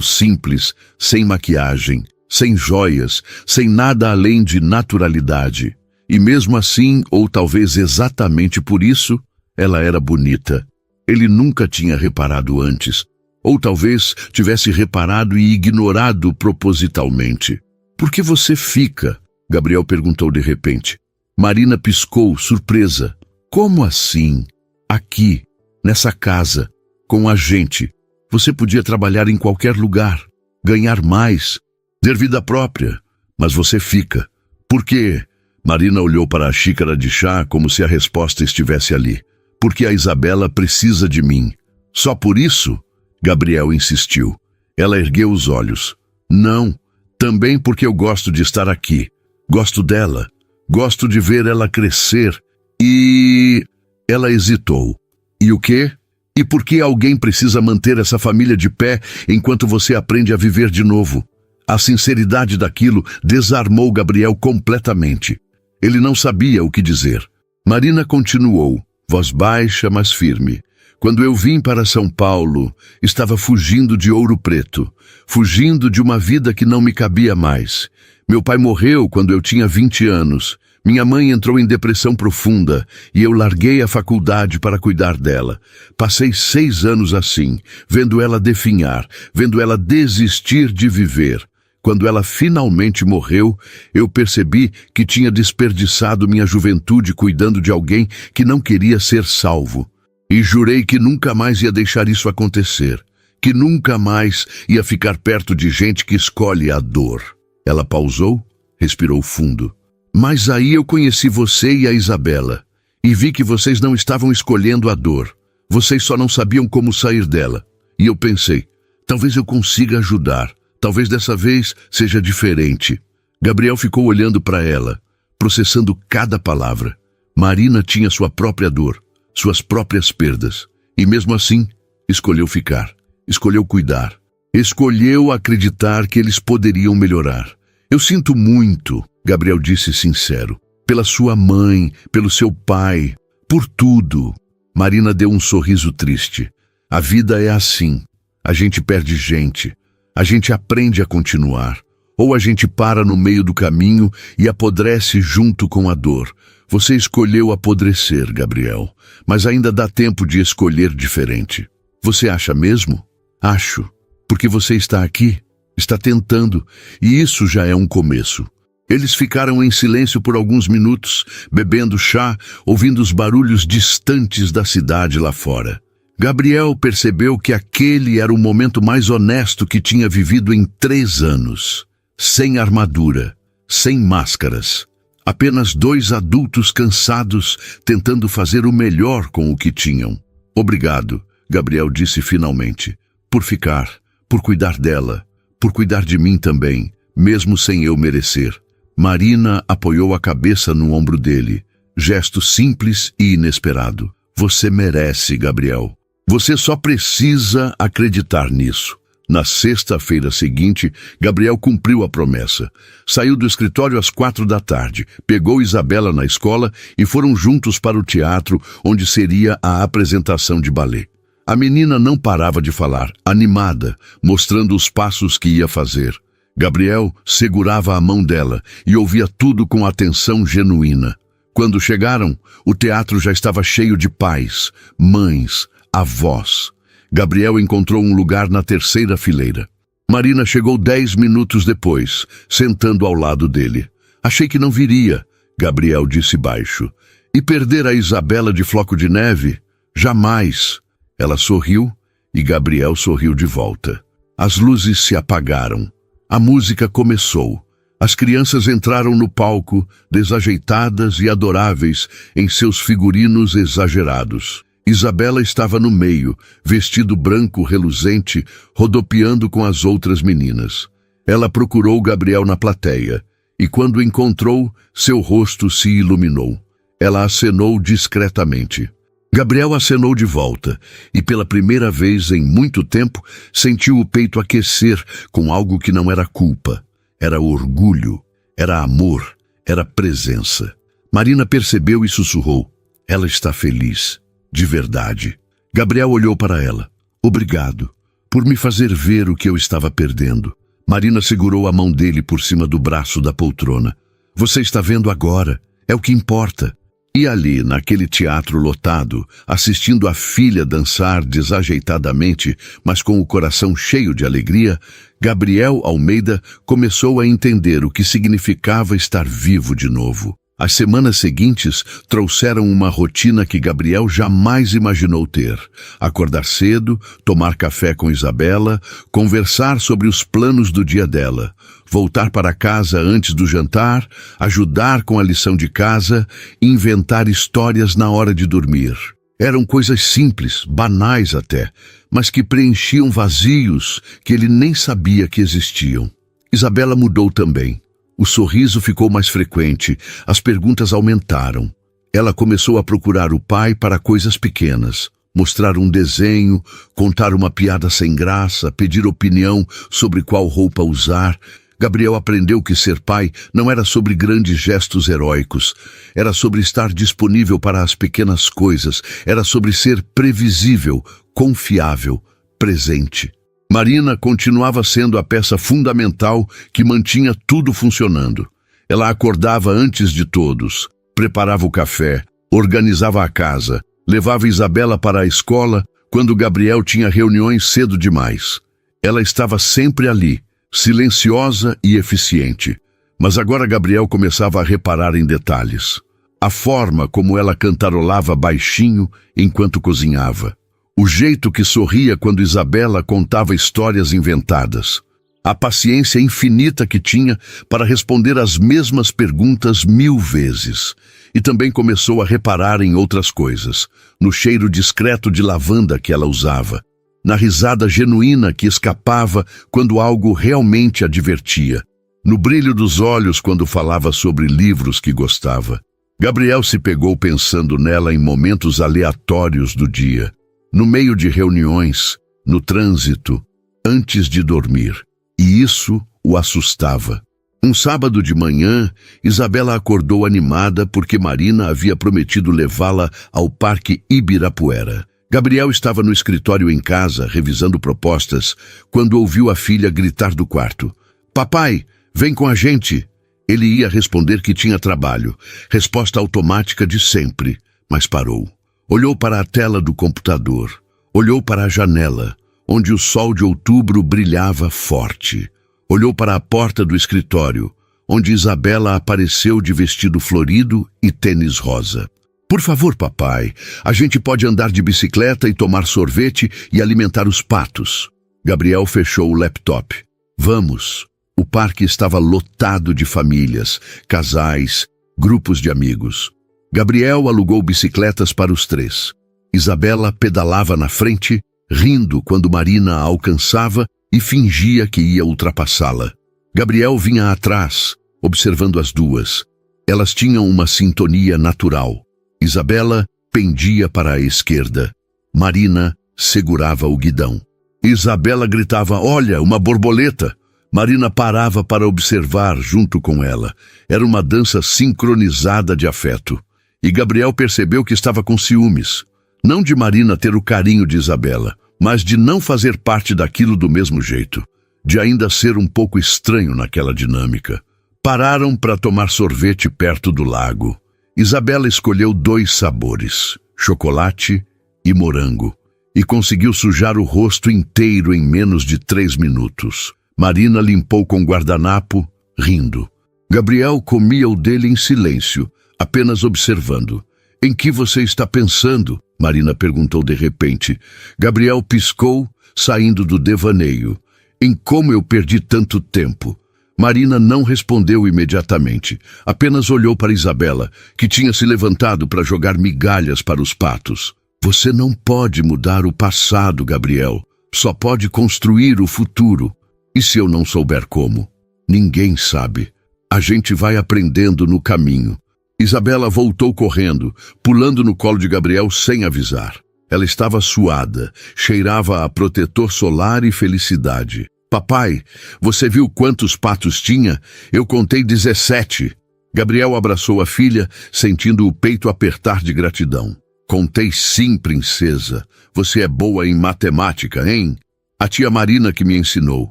simples, sem maquiagem, sem joias, sem nada além de naturalidade. E mesmo assim, ou talvez exatamente por isso, ela era bonita. Ele nunca tinha reparado antes. Ou talvez tivesse reparado e ignorado propositalmente. Por que você fica? Gabriel perguntou de repente. Marina piscou, surpresa. Como assim? Aqui, nessa casa, com a gente. Você podia trabalhar em qualquer lugar, ganhar mais, ter vida própria. Mas você fica. Por quê? Marina olhou para a xícara de chá como se a resposta estivesse ali. Porque a Isabela precisa de mim. Só por isso? Gabriel insistiu. Ela ergueu os olhos. Não, também porque eu gosto de estar aqui. Gosto dela. Gosto de ver ela crescer. E... Ela hesitou. E o quê? E por que alguém precisa manter essa família de pé enquanto você aprende a viver de novo? A sinceridade daquilo desarmou Gabriel completamente. Ele não sabia o que dizer. Marina continuou, voz baixa, mas firme. Quando eu vim para São Paulo, estava fugindo de Ouro Preto, fugindo de uma vida que não me cabia mais. Meu pai morreu quando eu tinha 20 anos. Minha mãe entrou em depressão profunda e eu larguei a faculdade para cuidar dela. Passei 6 anos assim, vendo ela definhar, vendo ela desistir de viver. Quando ela finalmente morreu, eu percebi que tinha desperdiçado minha juventude cuidando de alguém que não queria ser salvo. E jurei que nunca mais ia deixar isso acontecer, que nunca mais ia ficar perto de gente que escolhe a dor. Ela pausou, respirou fundo. Mas aí eu conheci você e a Isabela, e vi que vocês não estavam escolhendo a dor. Vocês só não sabiam como sair dela. E eu pensei, talvez eu consiga ajudar, talvez dessa vez seja diferente. Gabriel ficou olhando para ela, processando cada palavra. Marina tinha sua própria dor, suas próprias perdas, e mesmo assim, escolheu ficar, escolheu cuidar, escolheu acreditar que eles poderiam melhorar. Eu sinto muito, Gabriel disse sincero, pela sua mãe, pelo seu pai, por tudo. Marina deu um sorriso triste. A vida é assim, a gente perde gente, a gente aprende a continuar, ou a gente para no meio do caminho e apodrece junto com a dor. Você escolheu apodrecer, Gabriel, mas ainda dá tempo de escolher diferente. Você acha mesmo? Acho, porque você está aqui, está tentando, e isso já é um começo. Eles ficaram em silêncio por alguns minutos, bebendo chá, ouvindo os barulhos distantes da cidade lá fora. Gabriel percebeu que aquele era o momento mais honesto que tinha vivido em 3 anos. Sem armadura, sem máscaras. Apenas 2 adultos cansados tentando fazer o melhor com o que tinham. Obrigado, Gabriel disse finalmente, por ficar, por cuidar dela, por cuidar de mim também, mesmo sem eu merecer. Marina apoiou a cabeça no ombro dele. Gesto simples e inesperado. Você merece, Gabriel. Você só precisa acreditar nisso. Na sexta-feira seguinte, Gabriel cumpriu a promessa. Saiu do escritório às 4 da tarde, pegou Isabela na escola e foram juntos para o teatro, onde seria a apresentação de balé. A menina não parava de falar, animada, mostrando os passos que ia fazer. Gabriel segurava a mão dela e ouvia tudo com atenção genuína. Quando chegaram, o teatro já estava cheio de pais, mães, avós. Gabriel encontrou um lugar na 3ª fileira. Marina chegou 10 minutos depois, sentando ao lado dele. Achei que não viria, Gabriel disse baixo. E perder a Isabela de Floco de Neve? Jamais. Ela sorriu e Gabriel sorriu de volta. As luzes se apagaram. A música começou. As crianças entraram no palco, desajeitadas e adoráveis em seus figurinos exagerados. Isabela estava no meio, vestido branco reluzente, rodopiando com as outras meninas. Ela procurou Gabriel na plateia, e quando o encontrou, seu rosto se iluminou. Ela acenou discretamente. Gabriel acenou de volta, e pela primeira vez em muito tempo, sentiu o peito aquecer com algo que não era culpa. Era orgulho, era amor, era presença. Marina percebeu e sussurrou. Ela está feliz, de verdade. Gabriel olhou para ela. Obrigado, por me fazer ver o que eu estava perdendo. Marina segurou a mão dele por cima do braço da poltrona. Você está vendo agora, é o que importa. E ali, naquele teatro lotado, assistindo a filha dançar desajeitadamente, mas com o coração cheio de alegria, Gabriel Almeida começou a entender o que significava estar vivo de novo. As semanas seguintes trouxeram uma rotina que Gabriel jamais imaginou ter. Acordar cedo, tomar café com Isabela, conversar sobre os planos do dia dela, voltar para casa antes do jantar, ajudar com a lição de casa, inventar histórias na hora de dormir. Eram coisas simples, banais até, mas que preenchiam vazios que ele nem sabia que existiam. Isabela mudou também. O sorriso ficou mais frequente, as perguntas aumentaram. Ela começou a procurar o pai para coisas pequenas, mostrar um desenho, contar uma piada sem graça, pedir opinião sobre qual roupa usar. Gabriel aprendeu que ser pai não era sobre grandes gestos heróicos, era sobre estar disponível para as pequenas coisas, era sobre ser previsível, confiável, presente. Marina continuava sendo a peça fundamental que mantinha tudo funcionando. Ela acordava antes de todos, preparava o café, organizava a casa, levava Isabela para a escola quando Gabriel tinha reuniões cedo demais. Ela estava sempre ali, silenciosa e eficiente. Mas agora Gabriel começava a reparar em detalhes. A forma como ela cantarolava baixinho enquanto cozinhava. O jeito que sorria quando Isabela contava histórias inventadas. A paciência infinita que tinha para responder as mesmas perguntas 1000 vezes. E também começou a reparar em outras coisas. No cheiro discreto de lavanda que ela usava. Na risada genuína que escapava quando algo realmente a divertia. No brilho dos olhos quando falava sobre livros que gostava. Gabriel se pegou pensando nela em momentos aleatórios do dia. No meio de reuniões, no trânsito, antes de dormir. E isso o assustava. Um sábado de manhã, Isabela acordou animada porque Marina havia prometido levá-la ao Parque Ibirapuera. Gabriel estava no escritório em casa, revisando propostas, quando ouviu a filha gritar do quarto. Papai, vem com a gente! Ele ia responder que tinha trabalho, resposta automática de sempre, mas parou. Olhou para a tela do computador, olhou para a janela, onde o sol de outubro brilhava forte. Olhou para a porta do escritório, onde Isabela apareceu de vestido florido e tênis rosa. Por favor, papai, a gente pode andar de bicicleta e tomar sorvete e alimentar os patos. Gabriel fechou o laptop. Vamos. O parque estava lotado de famílias, casais, grupos de amigos. Gabriel alugou bicicletas para os três. Isabela pedalava na frente, rindo quando Marina a alcançava e fingia que ia ultrapassá-la. Gabriel vinha atrás, observando as duas. Elas tinham uma sintonia natural. Isabela pendia para a esquerda. Marina segurava o guidão. Isabela gritava, olha, uma borboleta! Marina parava para observar junto com ela. Era uma dança sincronizada de afeto. E Gabriel percebeu que estava com ciúmes. Não de Marina ter o carinho de Isabela, mas de não fazer parte daquilo do mesmo jeito. De ainda ser um pouco estranho naquela dinâmica. Pararam para tomar sorvete perto do lago. Isabela escolheu 2 sabores, chocolate e morango, e conseguiu sujar o rosto inteiro em menos de 3 minutos. Marina limpou com guardanapo, rindo. Gabriel comia o dele em silêncio, apenas observando. Em que você está pensando? Marina perguntou de repente. Gabriel piscou, saindo do devaneio. Em como eu perdi tanto tempo. Marina não respondeu imediatamente, apenas olhou para Isabela, que tinha se levantado para jogar migalhas para os patos. Você não pode mudar o passado, Gabriel. Só pode construir o futuro. E se eu não souber como? Ninguém sabe. A gente vai aprendendo no caminho. Isabela voltou correndo, pulando no colo de Gabriel sem avisar. Ela estava suada, cheirava a protetor solar e felicidade. Papai, você viu quantos patos tinha? Eu contei 17. Gabriel abraçou a filha, sentindo o peito apertar de gratidão. Contei sim, princesa. Você é boa em matemática, hein? A tia Marina que me ensinou.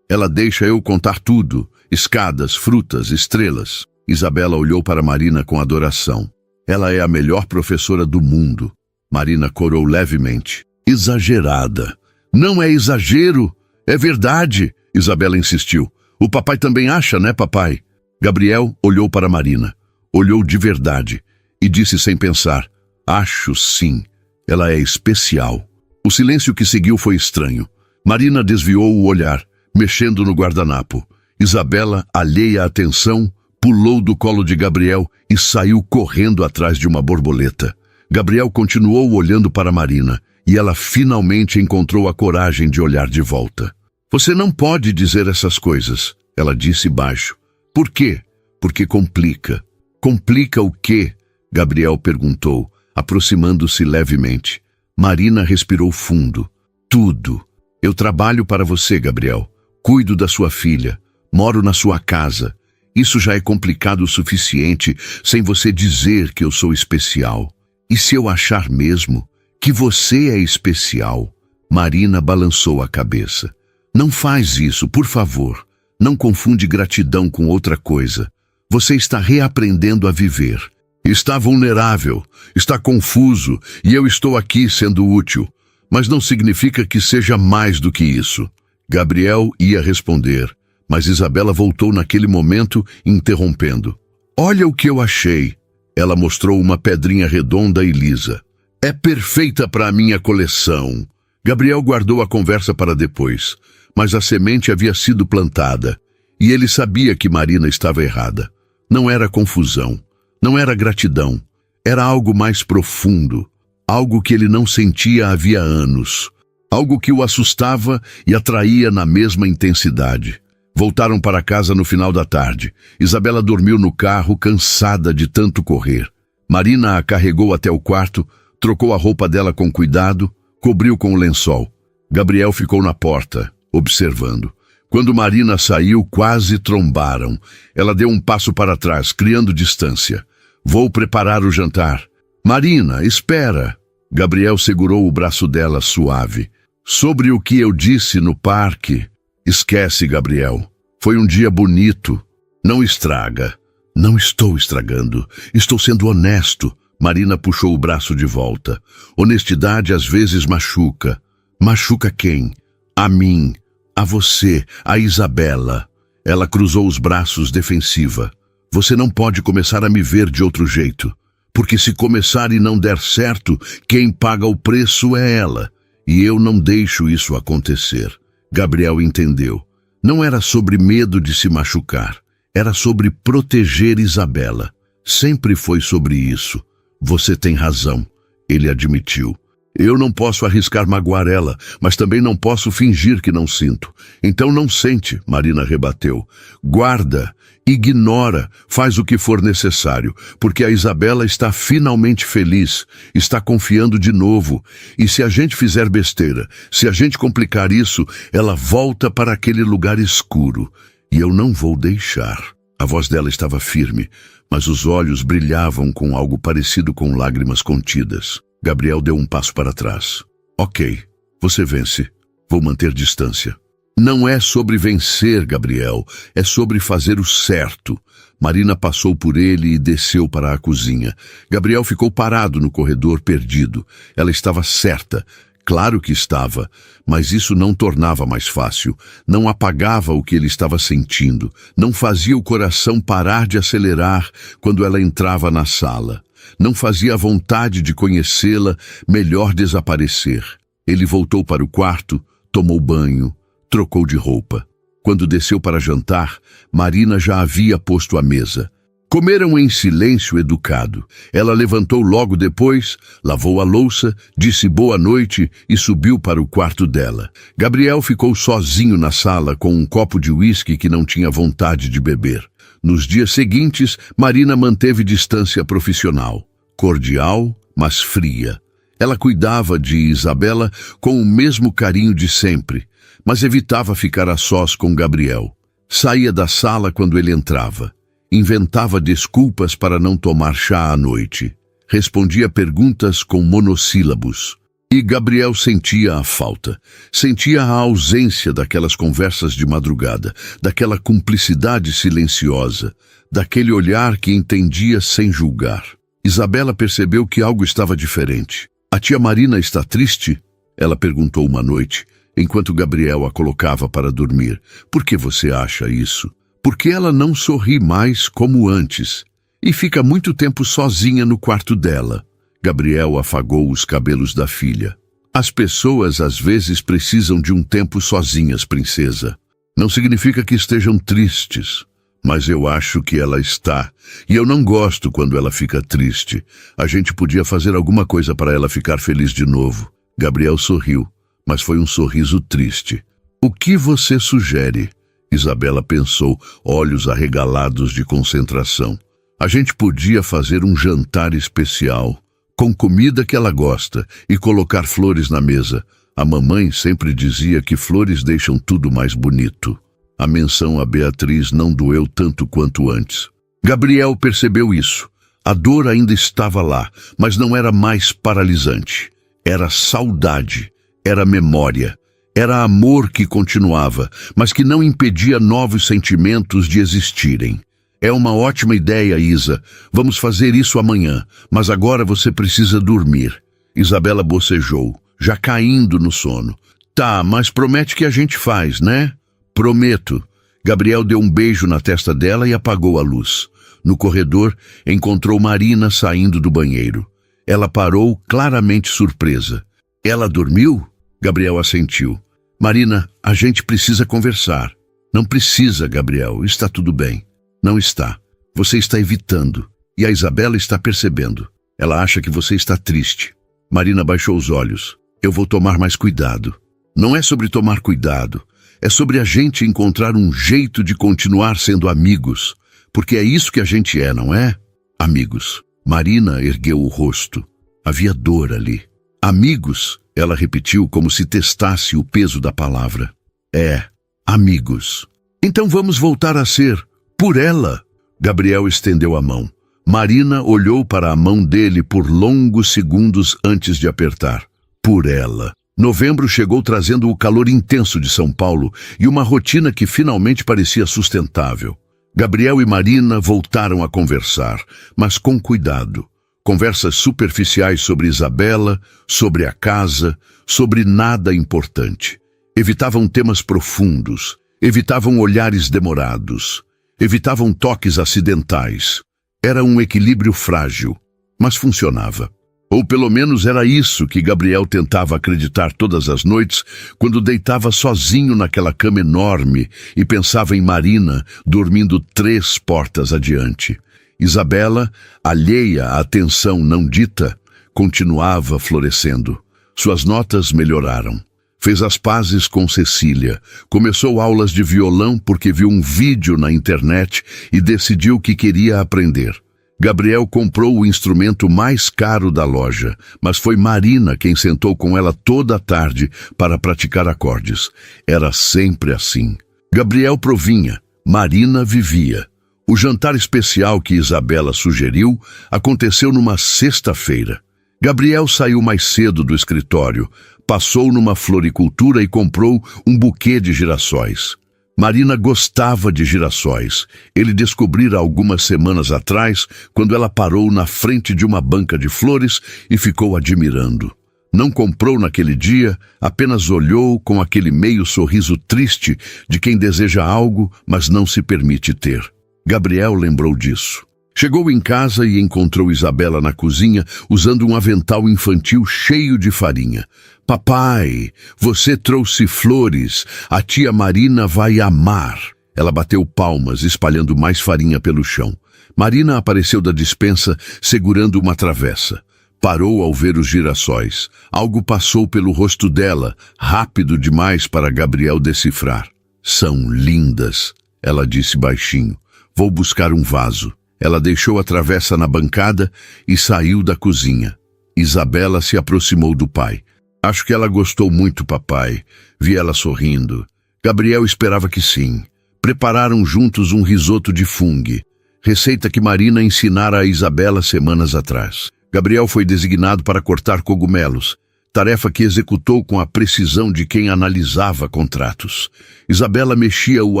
Ela deixa eu contar tudo. Escadas, frutas, estrelas. Isabela olhou para Marina com adoração. Ela é a melhor professora do mundo. Marina corou levemente. Exagerada. Não é exagero. É verdade, Isabela insistiu. O papai também acha, né, papai? Gabriel olhou para Marina. Olhou de verdade e disse sem pensar. Acho sim. Ela é especial. O silêncio que seguiu foi estranho. Marina desviou o olhar, mexendo no guardanapo. Isabela, alheia à atenção, pulou do colo de Gabriel e saiu correndo atrás de uma borboleta. Gabriel continuou olhando para Marina e ela finalmente encontrou a coragem de olhar de volta. Você não pode dizer essas coisas, ela disse baixo. Por quê? Porque complica. Complica o quê? Gabriel perguntou, aproximando-se levemente. Marina respirou fundo. Tudo. Eu trabalho para você, Gabriel. Cuido da sua filha. Moro na sua casa. Isso já é complicado o suficiente sem você dizer que eu sou especial. E se eu achar mesmo que você é especial? Marina balançou a cabeça. Não faz isso, por favor. Não confunde gratidão com outra coisa. Você está reaprendendo a viver. Está vulnerável, está confuso e eu estou aqui sendo útil. Mas não significa que seja mais do que isso. Gabriel ia responder, mas Isabela voltou naquele momento, interrompendo. Olha o que eu achei. Ela mostrou uma pedrinha redonda e lisa. É perfeita para a minha coleção. Gabriel guardou a conversa para depois, mas a semente havia sido plantada, e ele sabia que Marina estava errada. Não era confusão, não era gratidão, era algo mais profundo, algo que ele não sentia havia anos, algo que o assustava e atraía na mesma intensidade. Voltaram para casa no final da tarde. Isabela dormiu no carro, cansada de tanto correr. Marina a carregou até o quarto, trocou a roupa dela com cuidado, cobriu com o lençol. Gabriel ficou na porta, observando. Quando Marina saiu, quase trombaram. Ela deu um passo para trás, criando distância. Vou preparar o jantar. Marina, espera. Gabriel segurou o braço dela suave. Sobre o que eu disse no parque... Esquece, Gabriel. Foi um dia bonito. Não estraga. Não estou estragando. Estou sendo honesto. Marina puxou o braço de volta. Honestidade às vezes machuca. Machuca quem? A mim. A você. A Isabela. Ela cruzou os braços defensiva. Você não pode começar a me ver de outro jeito. porque se começar e não der certo, quem paga o preço é ela. E eu não deixo isso acontecer. Gabriel entendeu. Não era sobre medo de se machucar. Era sobre proteger Isabela. Sempre foi sobre isso. Você tem razão, ele admitiu. Eu não posso arriscar magoar ela, mas também não posso fingir que não sinto. Então não sente, Marina rebateu. Guarda, ignora, faz o que for necessário, porque a Isabela está finalmente feliz, está confiando de novo. E se a gente fizer besteira, se a gente complicar isso, ela volta para aquele lugar escuro. E eu não vou deixar. A voz dela estava firme, mas os olhos brilhavam com algo parecido com lágrimas contidas. Gabriel deu um passo para trás. Ok, você vence. Vou manter distância. Não é sobre vencer, Gabriel. É sobre fazer o certo. Marina passou por ele e desceu para a cozinha. Gabriel ficou parado no corredor, perdido. Ela estava certa. Claro que estava, mas isso não tornava mais fácil. Não apagava o que ele estava sentindo. Não fazia o coração parar de acelerar quando ela entrava na sala. Não fazia a vontade de conhecê-la melhor desaparecer. Ele voltou para o quarto, tomou banho, trocou de roupa. Quando desceu para jantar, Marina já havia posto a mesa. Comeram em silêncio educado. Ela levantou logo depois, lavou a louça, disse boa noite e subiu para o quarto dela. Gabriel ficou sozinho na sala com um copo de uísque que não tinha vontade de beber. Nos dias seguintes, Marina manteve distância profissional, cordial, mas fria. Ela cuidava de Isabela com o mesmo carinho de sempre, mas evitava ficar a sós com Gabriel. Saía da sala quando ele entrava. Inventava desculpas para não tomar chá à noite. Respondia perguntas com monossílabos. E Gabriel sentia a falta, sentia a ausência daquelas conversas de madrugada, daquela cumplicidade silenciosa, daquele olhar que entendia sem julgar. Isabela percebeu que algo estava diferente. A tia Marina está triste? Ela perguntou uma noite, enquanto Gabriel a colocava para dormir. Por que você acha isso? Porque ela não sorri mais como antes e fica muito tempo sozinha no quarto dela. Gabriel afagou os cabelos da filha. As pessoas às vezes precisam de um tempo sozinhas, princesa. Não significa que estejam tristes, mas eu acho que ela está. E eu não gosto quando ela fica triste. A gente podia fazer alguma coisa para ela ficar feliz de novo. Gabriel sorriu, mas foi um sorriso triste. O que você sugere? Isabela pensou, olhos arregalados de concentração. A gente podia fazer um jantar especial, com comida que ela gosta, e colocar flores na mesa. A mamãe sempre dizia que flores deixam tudo mais bonito. A menção a Beatriz não doeu tanto quanto antes. Gabriel percebeu isso. A dor ainda estava lá, mas não era mais paralisante. Era saudade, era memória, era amor que continuava, mas que não impedia novos sentimentos de existirem. É uma ótima ideia, Isa. Vamos fazer isso amanhã, mas agora você precisa dormir. Isabela bocejou, já caindo no sono. Tá, mas promete que a gente faz, né? Prometo. Gabriel deu um beijo na testa dela e apagou a luz. No corredor, encontrou Marina saindo do banheiro. Ela parou, claramente surpresa. Ela dormiu? Gabriel assentiu. Marina, a gente precisa conversar. Não precisa, Gabriel. Está tudo bem. Não está. Você está evitando. E a Isabela está percebendo. Ela acha que você está triste. Marina baixou os olhos. Eu vou tomar mais cuidado. Não é sobre tomar cuidado. É sobre a gente encontrar um jeito de continuar sendo amigos. Porque é isso que a gente é, não é? Amigos. Marina ergueu o rosto. Havia dor ali. Amigos, ela repetiu como se testasse o peso da palavra. É, amigos. Então vamos voltar a ser... Por ela. Gabriel estendeu a mão. Marina olhou para a mão dele por longos segundos antes de apertar. Por ela. Novembro chegou trazendo o calor intenso de São Paulo e uma rotina que finalmente parecia sustentável. Gabriel e Marina voltaram a conversar, mas com cuidado. Conversas superficiais sobre Isabela, sobre a casa, sobre nada importante. Evitavam temas profundos, evitavam olhares demorados. Evitavam toques acidentais. Era um equilíbrio frágil. mas funcionava. Ou pelo menos era isso que Gabriel tentava acreditar todas as noites, quando deitava sozinho naquela cama enorme e pensava em Marina, dormindo 3 portas adiante. Isabela, alheia à atenção não dita, continuava florescendo. Suas notas melhoraram. Fez as pazes com Cecília, começou aulas de violão porque viu um vídeo na internet e decidiu que queria aprender. Gabriel comprou o instrumento mais caro da loja, mas foi Marina quem sentou com ela toda a tarde para praticar acordes. Era sempre assim. Gabriel provinha, Marina vivia. O jantar especial que Isabela sugeriu aconteceu numa sexta-feira. Gabriel saiu mais cedo do escritório, passou numa floricultura e comprou um buquê de girassóis. Marina gostava de girassóis. Ele descobrira algumas semanas atrás, quando ela parou na frente de uma banca de flores e ficou admirando. Não comprou naquele dia, apenas olhou com aquele meio sorriso triste de quem deseja algo, mas não se permite ter. Gabriel lembrou disso. Chegou em casa e encontrou Isabela na cozinha, usando um avental infantil cheio de farinha. Papai, você trouxe flores. A tia Marina vai amar. Ela bateu palmas, espalhando mais farinha pelo chão. Marina apareceu da despensa, segurando uma travessa. Parou ao ver os girassóis. Algo passou pelo rosto dela, rápido demais para Gabriel decifrar. São lindas, ela disse baixinho. Vou buscar um vaso. Ela deixou a travessa na bancada e saiu da cozinha. Isabela se aproximou do pai. Acho que ela gostou muito, papai. Vi ela sorrindo. Gabriel esperava que sim. Prepararam juntos um risoto de fungo, receita que Marina ensinara a Isabela semanas atrás. Gabriel foi designado para cortar cogumelos, tarefa que executou com a precisão de quem analisava contratos. Isabela mexia o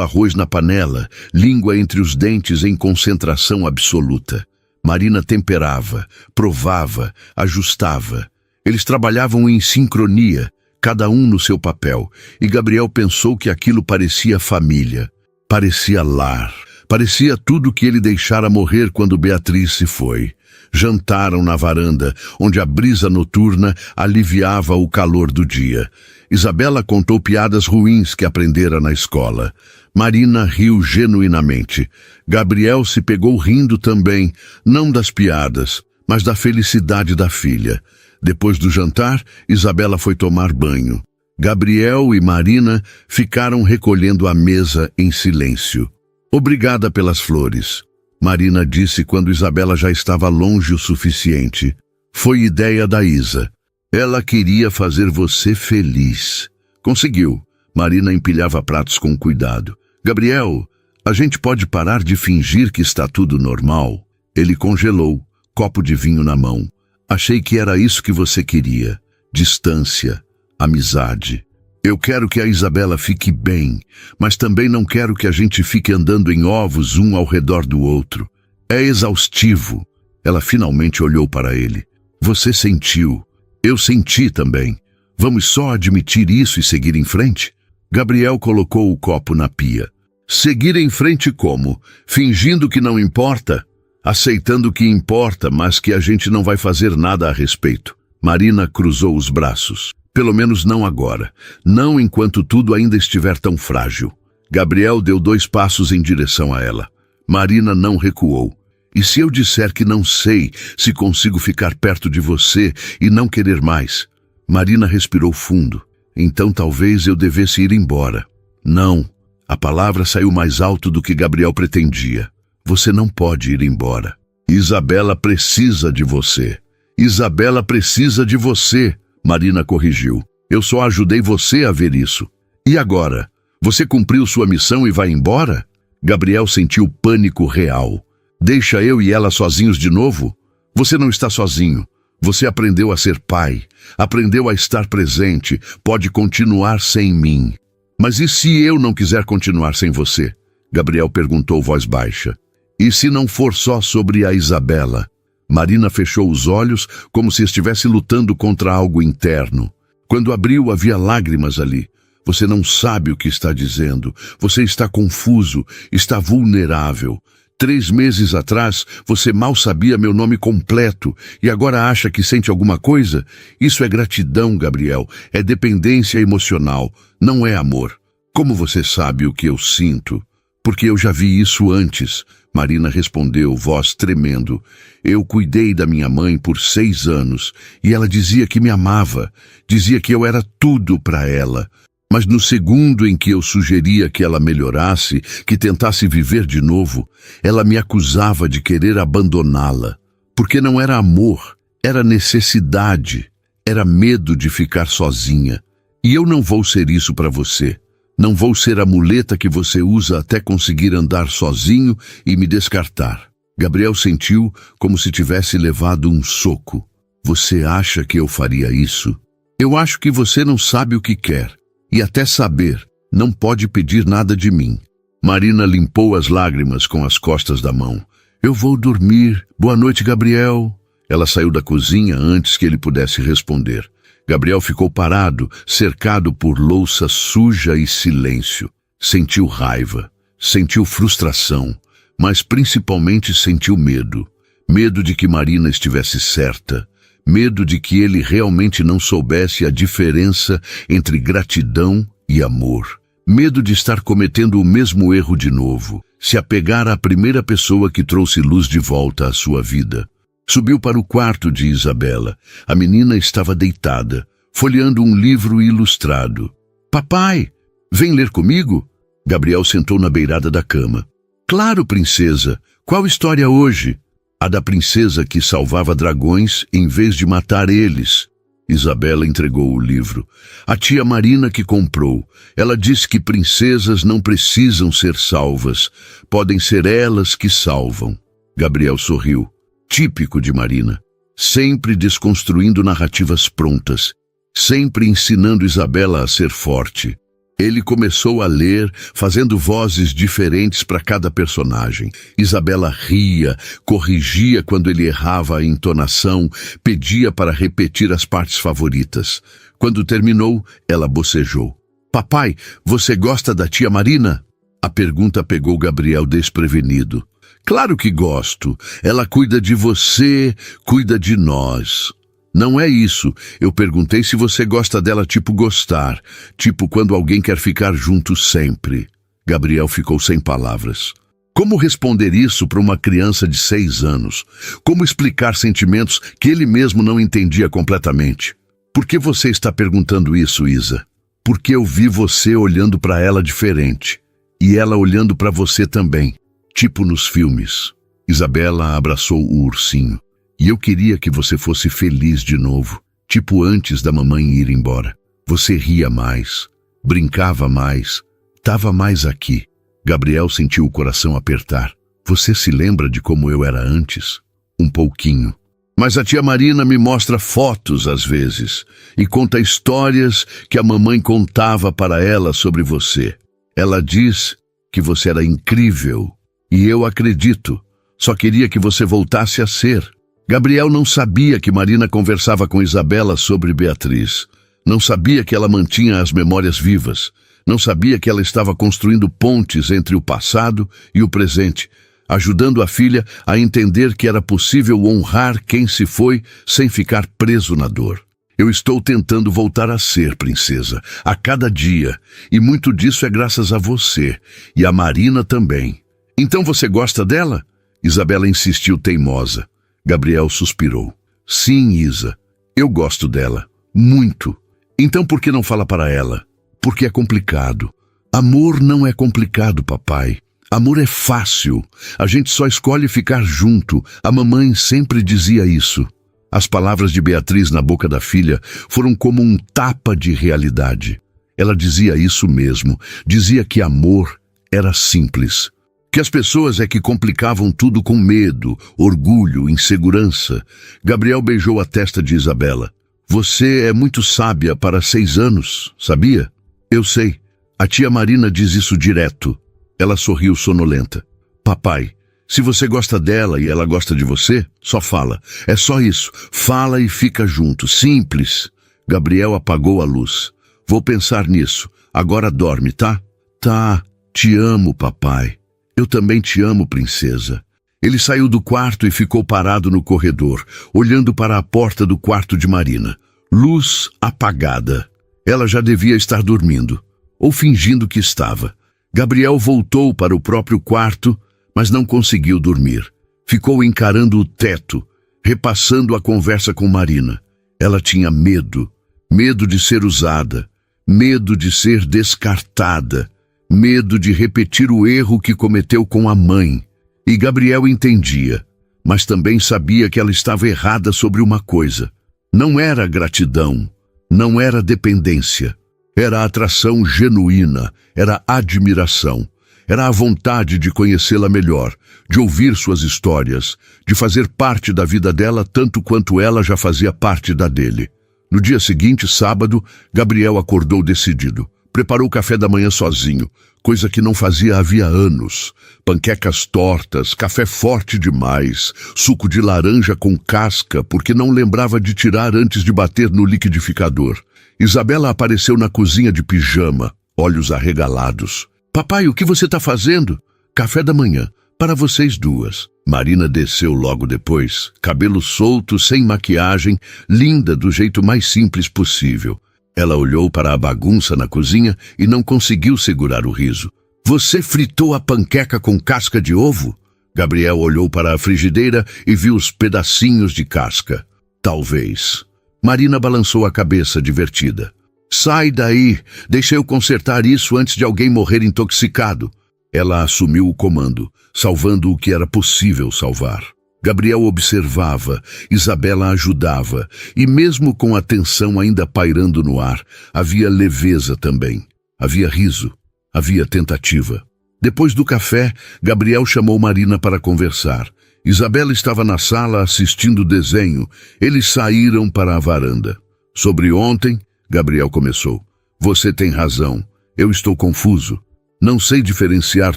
arroz na panela, língua entre os dentes em concentração absoluta. Marina temperava, provava, ajustava. Eles trabalhavam em sincronia, cada um no seu papel, e Gabriel pensou que aquilo parecia família, parecia lar, parecia tudo que ele deixara morrer quando Beatriz se foi. Jantaram na varanda, onde a brisa noturna aliviava o calor do dia. Isabela contou piadas ruins que aprendera na escola. Marina riu genuinamente. Gabriel se pegou rindo também, não das piadas, mas da felicidade da filha. Depois do jantar, Isabela foi tomar banho. Gabriel e Marina ficaram recolhendo a mesa em silêncio. Obrigada pelas flores, Marina disse quando Isabela já estava longe o suficiente. Foi ideia da Isa. Ela queria fazer você feliz. Conseguiu. Marina empilhava pratos com cuidado. Gabriel, a gente pode parar de fingir que está tudo normal? Ele congelou, copo de vinho na mão. Achei que era isso que você queria. Distância, amizade. Eu quero que a Isabela fique bem, mas também não quero que a gente fique andando em ovos um ao redor do outro. É exaustivo. Ela finalmente olhou para ele. Você sentiu. Eu senti também. Vamos só admitir isso e seguir em frente? Gabriel colocou o copo na pia. Seguir em frente como? Fingindo que não importa? Aceitando que importa, mas que a gente não vai fazer nada a respeito. Marina cruzou os braços. Pelo menos não agora. Não enquanto tudo ainda estiver tão frágil. Gabriel deu 2 passos em direção a ela. Marina não recuou. E se eu disser que não sei se consigo ficar perto de você e não querer mais? Marina respirou fundo. Então talvez eu devesse ir embora. Não. A palavra saiu mais alto do que Gabriel pretendia. Você não pode ir embora. Isabela precisa de você. Isabela precisa de você. Marina corrigiu. Eu só ajudei você a ver isso. E agora? Você cumpriu sua missão e vai embora? Gabriel sentiu pânico real. Deixa eu e ela sozinhos de novo? Você não está sozinho. Você aprendeu a ser pai. Aprendeu a estar presente. Pode continuar sem mim. Mas e se eu não quiser continuar sem você? Gabriel perguntou voz baixa. E se não for só sobre a Isabela? Marina fechou os olhos como se estivesse lutando contra algo interno. Quando abriu, havia lágrimas ali. Você não sabe o que está dizendo. Você está confuso, está vulnerável. 3 meses atrás, você mal sabia meu nome completo e agora acha que sente alguma coisa? Isso é gratidão, Gabriel. É dependência emocional, não é amor. Como você sabe o que eu sinto? Porque eu já vi isso antes. Marina respondeu, voz tremendo. Eu cuidei da minha mãe por 6 anos e ela dizia que me amava. Dizia que eu era tudo para ela. Mas no segundo em que eu sugeria que ela melhorasse, que tentasse viver de novo, ela me acusava de querer abandoná-la. Porque não era amor, era necessidade, era medo de ficar sozinha. E eu não vou ser isso para você. Não vou ser a muleta que você usa até conseguir andar sozinho e me descartar. Gabriel sentiu como se tivesse levado um soco. Você acha que eu faria isso? Eu acho que você não sabe o que quer. E até saber, não pode pedir nada de mim. Marina limpou as lágrimas com as costas da mão. Eu vou dormir. Boa noite, Gabriel. Ela saiu da cozinha antes que ele pudesse responder. Gabriel ficou parado, cercado por louça suja e silêncio. Sentiu raiva, sentiu frustração, mas principalmente sentiu medo. Medo de que Marina estivesse certa. Medo de que ele realmente não soubesse a diferença entre gratidão e amor. Medo de estar cometendo o mesmo erro de novo, se apegar à primeira pessoa que trouxe luz de volta à sua vida. Subiu para o quarto de Isabela. A menina estava deitada, folheando um livro ilustrado. Papai, vem ler comigo? Gabriel sentou na beirada da cama. Claro, princesa. Qual história hoje? A da princesa que salvava dragões em vez de matar eles. Isabela entregou o livro. A tia Marina que comprou. Ela disse que princesas não precisam ser salvas. Podem ser elas que salvam. Gabriel sorriu. Típico de Marina. Sempre desconstruindo narrativas prontas. Sempre ensinando Isabela a ser forte. Ele começou a ler, fazendo vozes diferentes para cada personagem. Isabela ria, corrigia quando ele errava a entonação, pedia para repetir as partes favoritas. Quando terminou, ela bocejou. Papai, você gosta da tia Marina? A pergunta pegou Gabriel desprevenido. Claro que gosto. Ela cuida de você, cuida de nós. Não é isso. Eu perguntei se você gosta dela tipo gostar. Tipo quando alguém quer ficar junto sempre. Gabriel ficou sem palavras. Como responder isso para uma criança de 6 anos? Como explicar sentimentos que ele mesmo não entendia completamente? Por que você está perguntando isso, Isa? Porque eu vi você olhando para ela diferente. E ela olhando para você também. Tipo nos filmes. Isabela abraçou o ursinho. E eu queria que você fosse feliz de novo, tipo antes da mamãe ir embora. Você ria mais, brincava mais, estava mais aqui. Gabriel sentiu o coração apertar. Você se lembra de como eu era antes? Um pouquinho. Mas a tia Marina me mostra fotos às vezes e conta histórias que a mamãe contava para ela sobre você. Ela diz que você era incrível e eu acredito. Só queria que você voltasse a ser. Gabriel não sabia que Marina conversava com Isabela sobre Beatriz. Não sabia que ela mantinha as memórias vivas. Não sabia que ela estava construindo pontes entre o passado e o presente, ajudando a filha a entender que era possível honrar quem se foi sem ficar preso na dor. Eu estou tentando voltar a ser, princesa, a cada dia, e muito disso é graças a você, e a Marina também. Então você gosta dela? Isabela insistiu teimosa. Gabriel suspirou. Sim, Isa, eu gosto dela. Muito. Então por que não fala para ela? Porque é complicado. Amor não é complicado, papai. Amor é fácil. A gente só escolhe ficar junto. A mamãe sempre dizia isso. As palavras de Beatriz na boca da filha foram como um tapa de realidade. Ela dizia isso mesmo. Dizia que amor era simples. Que as pessoas é que complicavam tudo com medo, orgulho, insegurança. Gabriel beijou a testa de Isabela. Você é muito sábia para 6 anos, sabia? Eu sei. A tia Marina diz isso direto. Ela sorriu sonolenta. Papai, se você gosta dela e ela gosta de você, só fala. É só isso. Fala e fica junto. Simples. Gabriel apagou a luz. Vou pensar nisso. Agora dorme, tá? Tá. Te amo, papai. Eu também te amo, princesa. Ele saiu do quarto e ficou parado no corredor, olhando para a porta do quarto de Marina. Luz apagada. Ela já devia estar dormindo, ou fingindo que estava. Gabriel voltou para o próprio quarto, mas não conseguiu dormir. Ficou encarando o teto, repassando a conversa com Marina. Ela tinha medo. Medo de ser usada. Medo de ser descartada. Medo de repetir o erro que cometeu com a mãe. E Gabriel entendia, mas também sabia que ela estava errada sobre uma coisa. Não era gratidão, não era dependência. Era atração genuína, era admiração. Era a vontade de conhecê-la melhor, de ouvir suas histórias, de fazer parte da vida dela tanto quanto ela já fazia parte da dele. No dia seguinte, sábado, Gabriel acordou decidido. Preparou o café da manhã sozinho, coisa que não fazia havia anos. Panquecas tortas, café forte demais, suco de laranja com casca, porque não lembrava de tirar antes de bater no liquidificador. Isabela apareceu na cozinha de pijama, olhos arregalados. Papai, o que você está fazendo? Café da manhã, para vocês duas. Marina desceu logo depois, cabelo solto, sem maquiagem, linda do jeito mais simples possível. Ela olhou para a bagunça na cozinha e não conseguiu segurar o riso. Você fritou a panqueca com casca de ovo? Gabriel olhou para a frigideira e viu os pedacinhos de casca. Talvez. Marina balançou a cabeça, divertida. Sai daí! Deixa eu consertar isso antes de alguém morrer intoxicado. Ela assumiu o comando, salvando o que era possível salvar. Gabriel observava, Isabela ajudava, e mesmo com a tensão ainda pairando no ar, havia leveza também. Havia riso, havia tentativa. Depois do café, Gabriel chamou Marina para conversar. Isabela estava na sala assistindo desenho. Eles saíram para a varanda. Sobre ontem, Gabriel começou. Você tem razão, eu estou confuso. Não sei diferenciar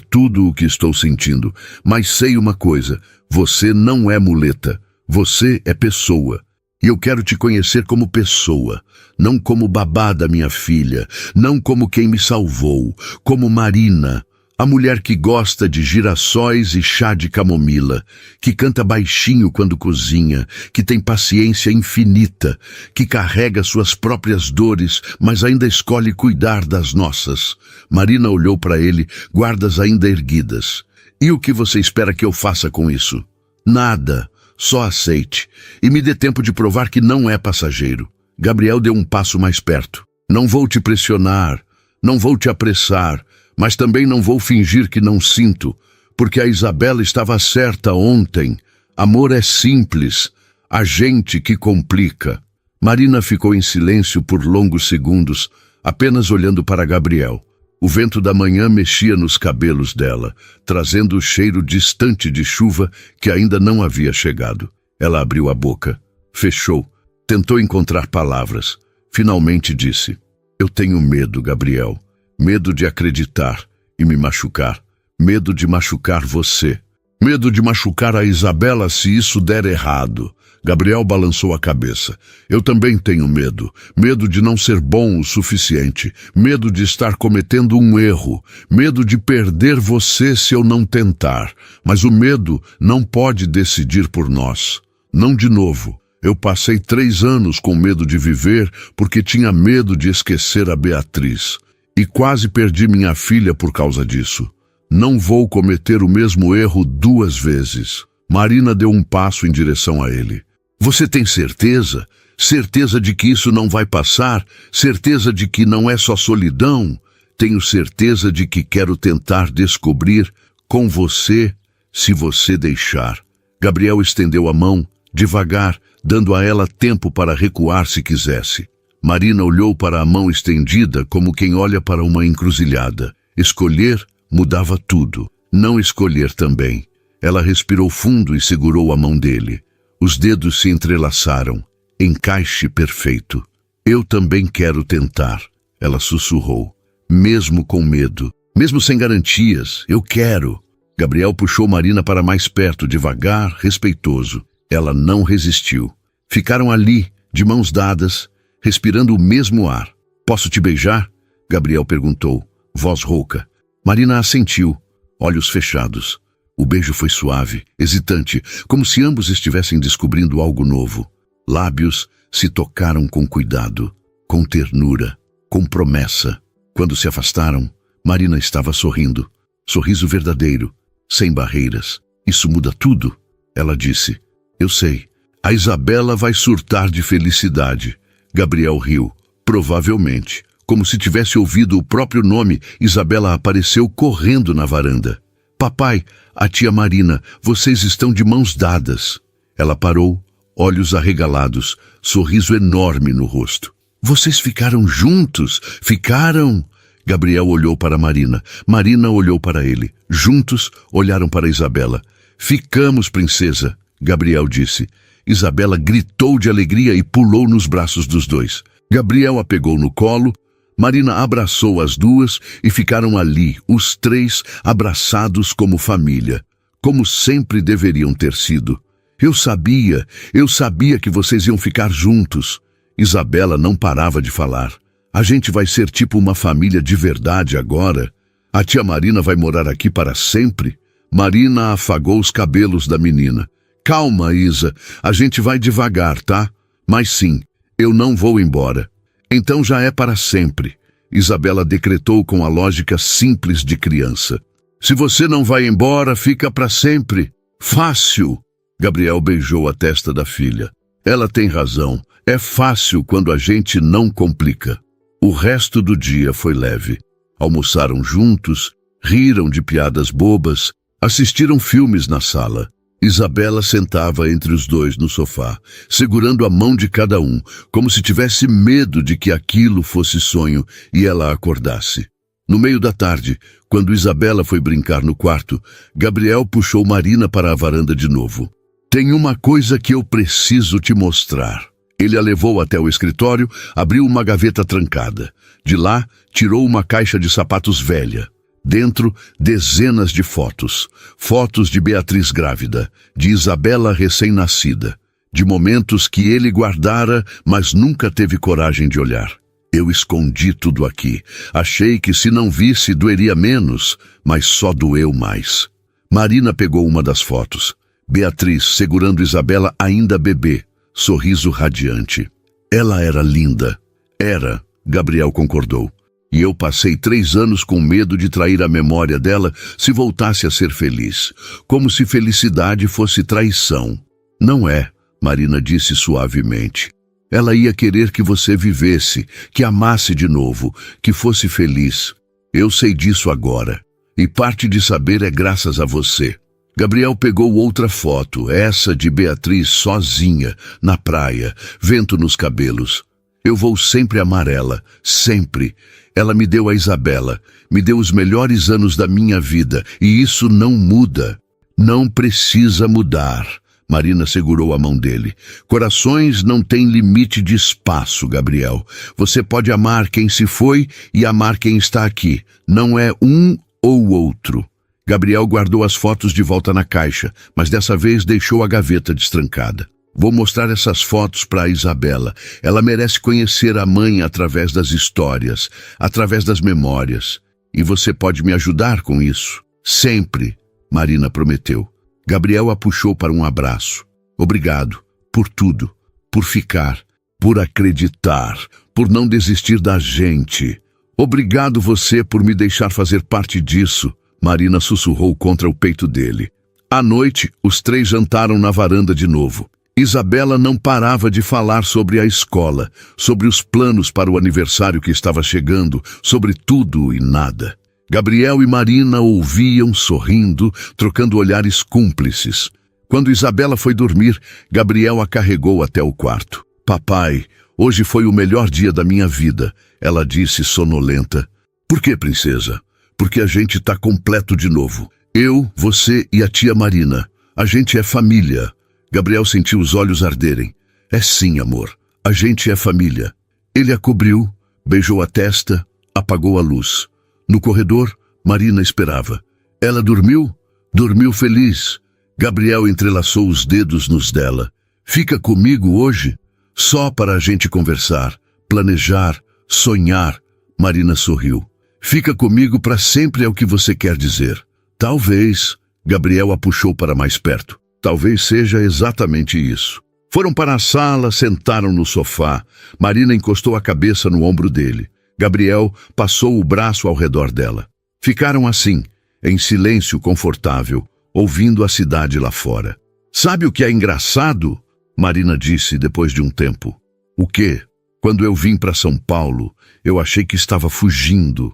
tudo o que estou sentindo, mas sei uma coisa, você não é muleta, você é pessoa. E eu quero te conhecer como pessoa, não como babá da minha filha, não como quem me salvou, como Marina, a mulher que gosta de girassóis e chá de camomila, que canta baixinho quando cozinha, que tem paciência infinita, que carrega suas próprias dores, mas ainda escolhe cuidar das nossas. Marina olhou para ele, guardas ainda erguidas. E o que você espera que eu faça com isso? Nada, só aceite. E me dê tempo de provar que não é passageiro. Gabriel deu um passo mais perto. Não vou te pressionar, não vou te apressar, mas também não vou fingir que não sinto, porque a Isabela estava certa ontem. Amor é simples, a gente que complica. Marina ficou em silêncio por longos segundos, apenas olhando para Gabriel. O vento da manhã mexia nos cabelos dela, trazendo o cheiro distante de chuva que ainda não havia chegado. Ela abriu a boca, fechou, tentou encontrar palavras. Finalmente disse: Eu tenho medo, Gabriel. Medo de acreditar e me machucar. Medo de machucar você. Medo de machucar a Isabela se isso der errado. Gabriel balançou a cabeça. Eu também tenho medo. Medo de não ser bom o suficiente. Medo de estar cometendo um erro. Medo de perder você se eu não tentar. Mas o medo não pode decidir por nós. Não de novo. Eu passei 3 anos com medo de viver porque tinha medo de esquecer a Beatriz. E quase perdi minha filha por causa disso. Não vou cometer o mesmo erro 2 vezes. Marina deu um passo em direção a ele. Você tem certeza? Certeza de que isso não vai passar? Certeza de que não é só solidão? Tenho certeza de que quero tentar descobrir com você, se você deixar. Gabriel estendeu a mão, devagar, dando a ela tempo para recuar se quisesse. Marina olhou para a mão estendida como quem olha para uma encruzilhada. Escolher mudava tudo. Não escolher também. Ela respirou fundo e segurou a mão dele. Os dedos se entrelaçaram. Encaixe perfeito. Eu também quero tentar. Ela sussurrou. Mesmo com medo. Mesmo sem garantias. Eu quero. Gabriel puxou Marina para mais perto, devagar, respeitoso. Ela não resistiu. Ficaram ali, de mãos dadas, respirando o mesmo ar. Posso te beijar? Gabriel perguntou, voz rouca. Marina assentiu. olhos fechados. O beijo foi suave, hesitante, como se ambos estivessem descobrindo algo novo. Lábios se tocaram com cuidado, com ternura, com promessa. Quando se afastaram, Marina estava sorrindo. Sorriso verdadeiro, sem barreiras. Isso muda tudo, ela disse. Eu sei. A Isabela vai surtar de felicidade. Gabriel riu. Provavelmente. Como se tivesse ouvido o próprio nome, Isabela apareceu correndo na varanda. Papai, a tia Marina, vocês estão de mãos dadas. Ela parou, olhos arregalados, sorriso enorme no rosto. Vocês ficaram juntos? Ficaram? Gabriel olhou para Marina. Marina olhou para ele. Juntos, olharam para Isabela. Ficamos, princesa, Gabriel disse. Isabela gritou de alegria e pulou nos braços dos dois. Gabriel a pegou no colo. Marina abraçou as duas e ficaram ali, os três, abraçados como família. Como sempre deveriam ter sido. Eu sabia que vocês iam ficar juntos. Isabela não parava de falar. A gente vai ser tipo uma família de verdade agora. A tia Marina vai morar aqui para sempre. Marina afagou os cabelos da menina. Calma, Isa, a gente vai devagar, tá? Mas sim, eu não vou embora. Então já é para sempre. Isabela decretou com a lógica simples de criança. Se você não vai embora, fica para sempre. Fácil. Gabriel beijou a testa da filha. Ela tem razão. É fácil quando a gente não complica. O resto do dia foi leve. Almoçaram juntos, riram de piadas bobas, assistiram filmes na sala. Isabela sentava entre os dois no sofá, segurando a mão de cada um, como se tivesse medo de que aquilo fosse sonho e ela acordasse. No meio da tarde, quando Isabela foi brincar no quarto, Gabriel puxou Marina para a varanda de novo. Tem uma coisa que eu preciso te mostrar. Ele a levou até o escritório, abriu uma gaveta trancada. De lá, tirou uma caixa de sapatos velha. Dentro, dezenas de fotos. Fotos de Beatriz grávida, de Isabela recém-nascida. De momentos que ele guardara, mas nunca teve coragem de olhar. Eu escondi tudo aqui. Achei que se não visse, doeria menos, mas só doeu mais. Marina pegou uma das fotos. Beatriz segurando Isabela ainda bebê. Sorriso radiante. Ela era linda. Era, Gabriel concordou. E eu passei 3 anos com medo de trair a memória dela se voltasse a ser feliz. Como se felicidade fosse traição. Não é, Marina disse suavemente. Ela ia querer que você vivesse, que amasse de novo, que fosse feliz. Eu sei disso agora. E parte de saber é graças a você. Gabriel pegou outra foto, essa de Beatriz sozinha, na praia, vento nos cabelos. Eu vou sempre amar ela, sempre. Ela me deu a Isabela, me deu os melhores anos da minha vida, e isso não muda. Não precisa mudar. Marina segurou a mão dele. Corações não têm limite de espaço, Gabriel. Você pode amar quem se foi e amar quem está aqui. Não é um ou outro. Gabriel guardou as fotos de volta na caixa, mas dessa vez deixou a gaveta destrancada. Vou mostrar essas fotos para a Isabela. Ela merece conhecer a mãe através das histórias, através das memórias. E você pode me ajudar com isso. Sempre, Marina prometeu. Gabriel a puxou para um abraço. Obrigado por tudo, por ficar, por acreditar, por não desistir da gente. Obrigado você por me deixar fazer parte disso. Marina sussurrou contra o peito dele. À noite, os 3 jantaram na varanda de novo. Isabela não parava de falar sobre a escola, sobre os planos para o aniversário que estava chegando, sobre tudo e nada. Gabriel e Marina ouviam, sorrindo, trocando olhares cúmplices. Quando Isabela foi dormir, Gabriel a carregou até o quarto. Papai, hoje foi o melhor dia da minha vida, ela disse sonolenta. Por que, princesa? Porque a gente está completo de novo. Eu, você e a tia Marina. A gente é família. Gabriel sentiu os olhos arderem. É sim, amor. A gente é família. Ele a cobriu, beijou a testa, apagou a luz. No corredor, Marina esperava. Ela dormiu? Dormiu feliz. Gabriel entrelaçou os dedos nos dela. Fica comigo hoje? Só para a gente conversar, planejar, sonhar. Marina sorriu. Fica comigo para sempre é o que você quer dizer. Talvez. Gabriel a puxou para mais perto. Talvez seja exatamente isso. Foram para a sala, sentaram no sofá. Marina encostou a cabeça no ombro dele. Gabriel passou o braço ao redor dela. Ficaram assim, em silêncio confortável, ouvindo a cidade lá fora. Sabe o que é engraçado? Marina disse depois de um tempo. O quê? Quando eu vim para São Paulo, eu achei que estava fugindo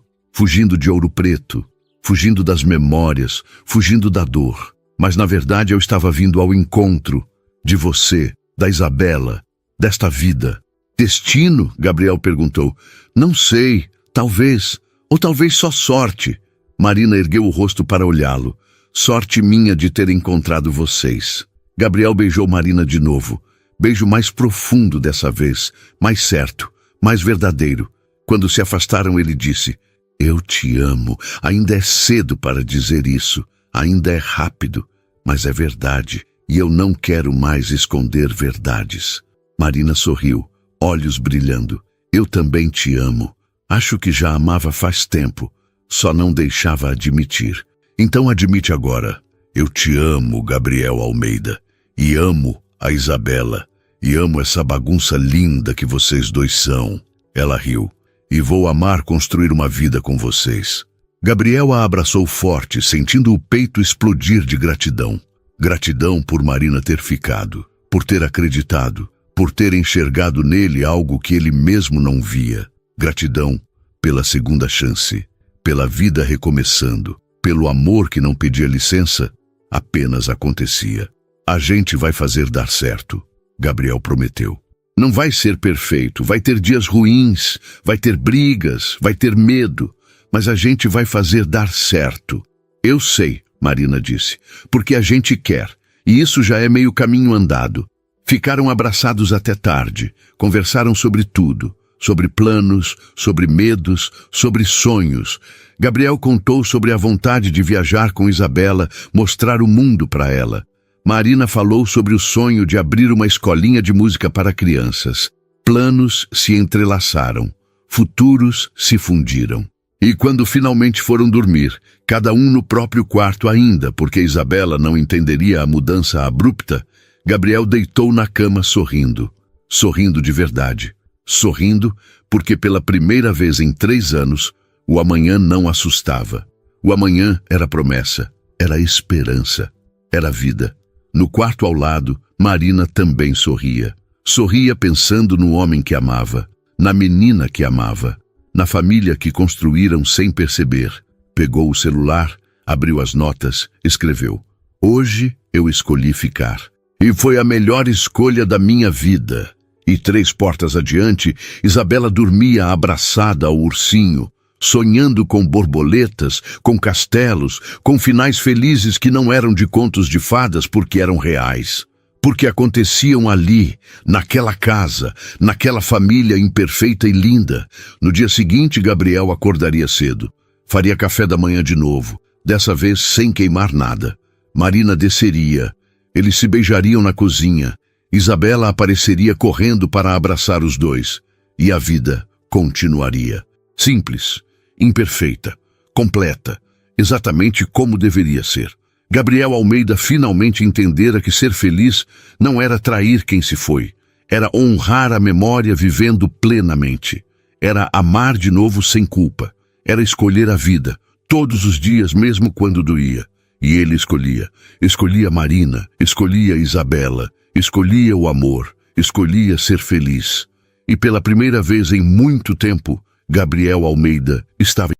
de Ouro Preto, fugindo das memórias, fugindo da dor. Mas na verdade eu estava vindo ao encontro de você, da Isabela, desta vida. Destino? Gabriel perguntou. Não sei, talvez, ou talvez só sorte. Marina ergueu o rosto para olhá-lo. Sorte minha de ter encontrado vocês. Gabriel beijou Marina de novo. Beijo mais profundo dessa vez, mais certo, mais verdadeiro. Quando se afastaram, ele disse: eu te amo. Ainda é cedo para dizer isso. Ainda é rápido, mas é verdade. E eu não quero mais esconder verdades. Marina sorriu, olhos brilhando. Eu também te amo. Acho que já amava faz tempo. Só não deixava admitir. Então admite agora. Eu te amo, Gabriel Almeida. E amo a Isabela. E amo essa bagunça linda que vocês dois são. Ela riu. E vou amar construir uma vida com vocês. Gabriel a abraçou forte, sentindo o peito explodir de gratidão. Gratidão por Marina ter ficado, por ter acreditado, por ter enxergado nele algo que ele mesmo não via. Gratidão pela segunda chance, pela vida recomeçando, pelo amor que não pedia licença, apenas acontecia. A gente vai fazer dar certo, Gabriel prometeu. Não vai ser perfeito, vai ter dias ruins, vai ter brigas, vai ter medo, mas a gente vai fazer dar certo. Eu sei, Marina disse, porque a gente quer, e isso já é meio caminho andado. Ficaram abraçados até tarde, conversaram sobre tudo, sobre planos, sobre medos, sobre sonhos. Gabriel contou sobre a vontade de viajar com Isabela, mostrar o mundo para ela. Marina falou sobre o sonho de abrir uma escolinha de música para crianças. Planos se entrelaçaram, futuros se fundiram. E quando finalmente foram dormir, cada um no próprio quarto ainda, porque Isabela não entenderia a mudança abrupta, Gabriel deitou na cama sorrindo. Sorrindo de verdade. Sorrindo porque pela primeira vez em 3 anos, o amanhã não assustava. O amanhã era promessa, era esperança, era vida. No quarto ao lado, Marina também sorria. Sorria pensando no homem que amava, na menina que amava, na família que construíram sem perceber. Pegou o celular, abriu as notas, escreveu: hoje eu escolhi ficar. E foi a melhor escolha da minha vida. E 3 portas adiante, Isabela dormia abraçada ao ursinho, sonhando com borboletas, com castelos, com finais felizes que não eram de contos de fadas porque eram reais. Porque aconteciam ali, naquela casa, naquela família imperfeita e linda. No dia seguinte, Gabriel acordaria cedo. Faria café da manhã de novo, dessa vez sem queimar nada. Marina desceria. Eles se beijariam na cozinha. Isabela apareceria correndo para abraçar os dois. E a vida continuaria. Simples, imperfeita, completa, exatamente como deveria ser. Gabriel Almeida finalmente entendera que ser feliz não era trair quem se foi. Era honrar a memória vivendo plenamente. Era amar de novo sem culpa. Era escolher a vida, todos os dias, mesmo quando doía. E ele escolhia. Escolhia Marina, escolhia Isabela, escolhia o amor, escolhia ser feliz. E pela primeira vez em muito tempo, Gabriel Almeida estava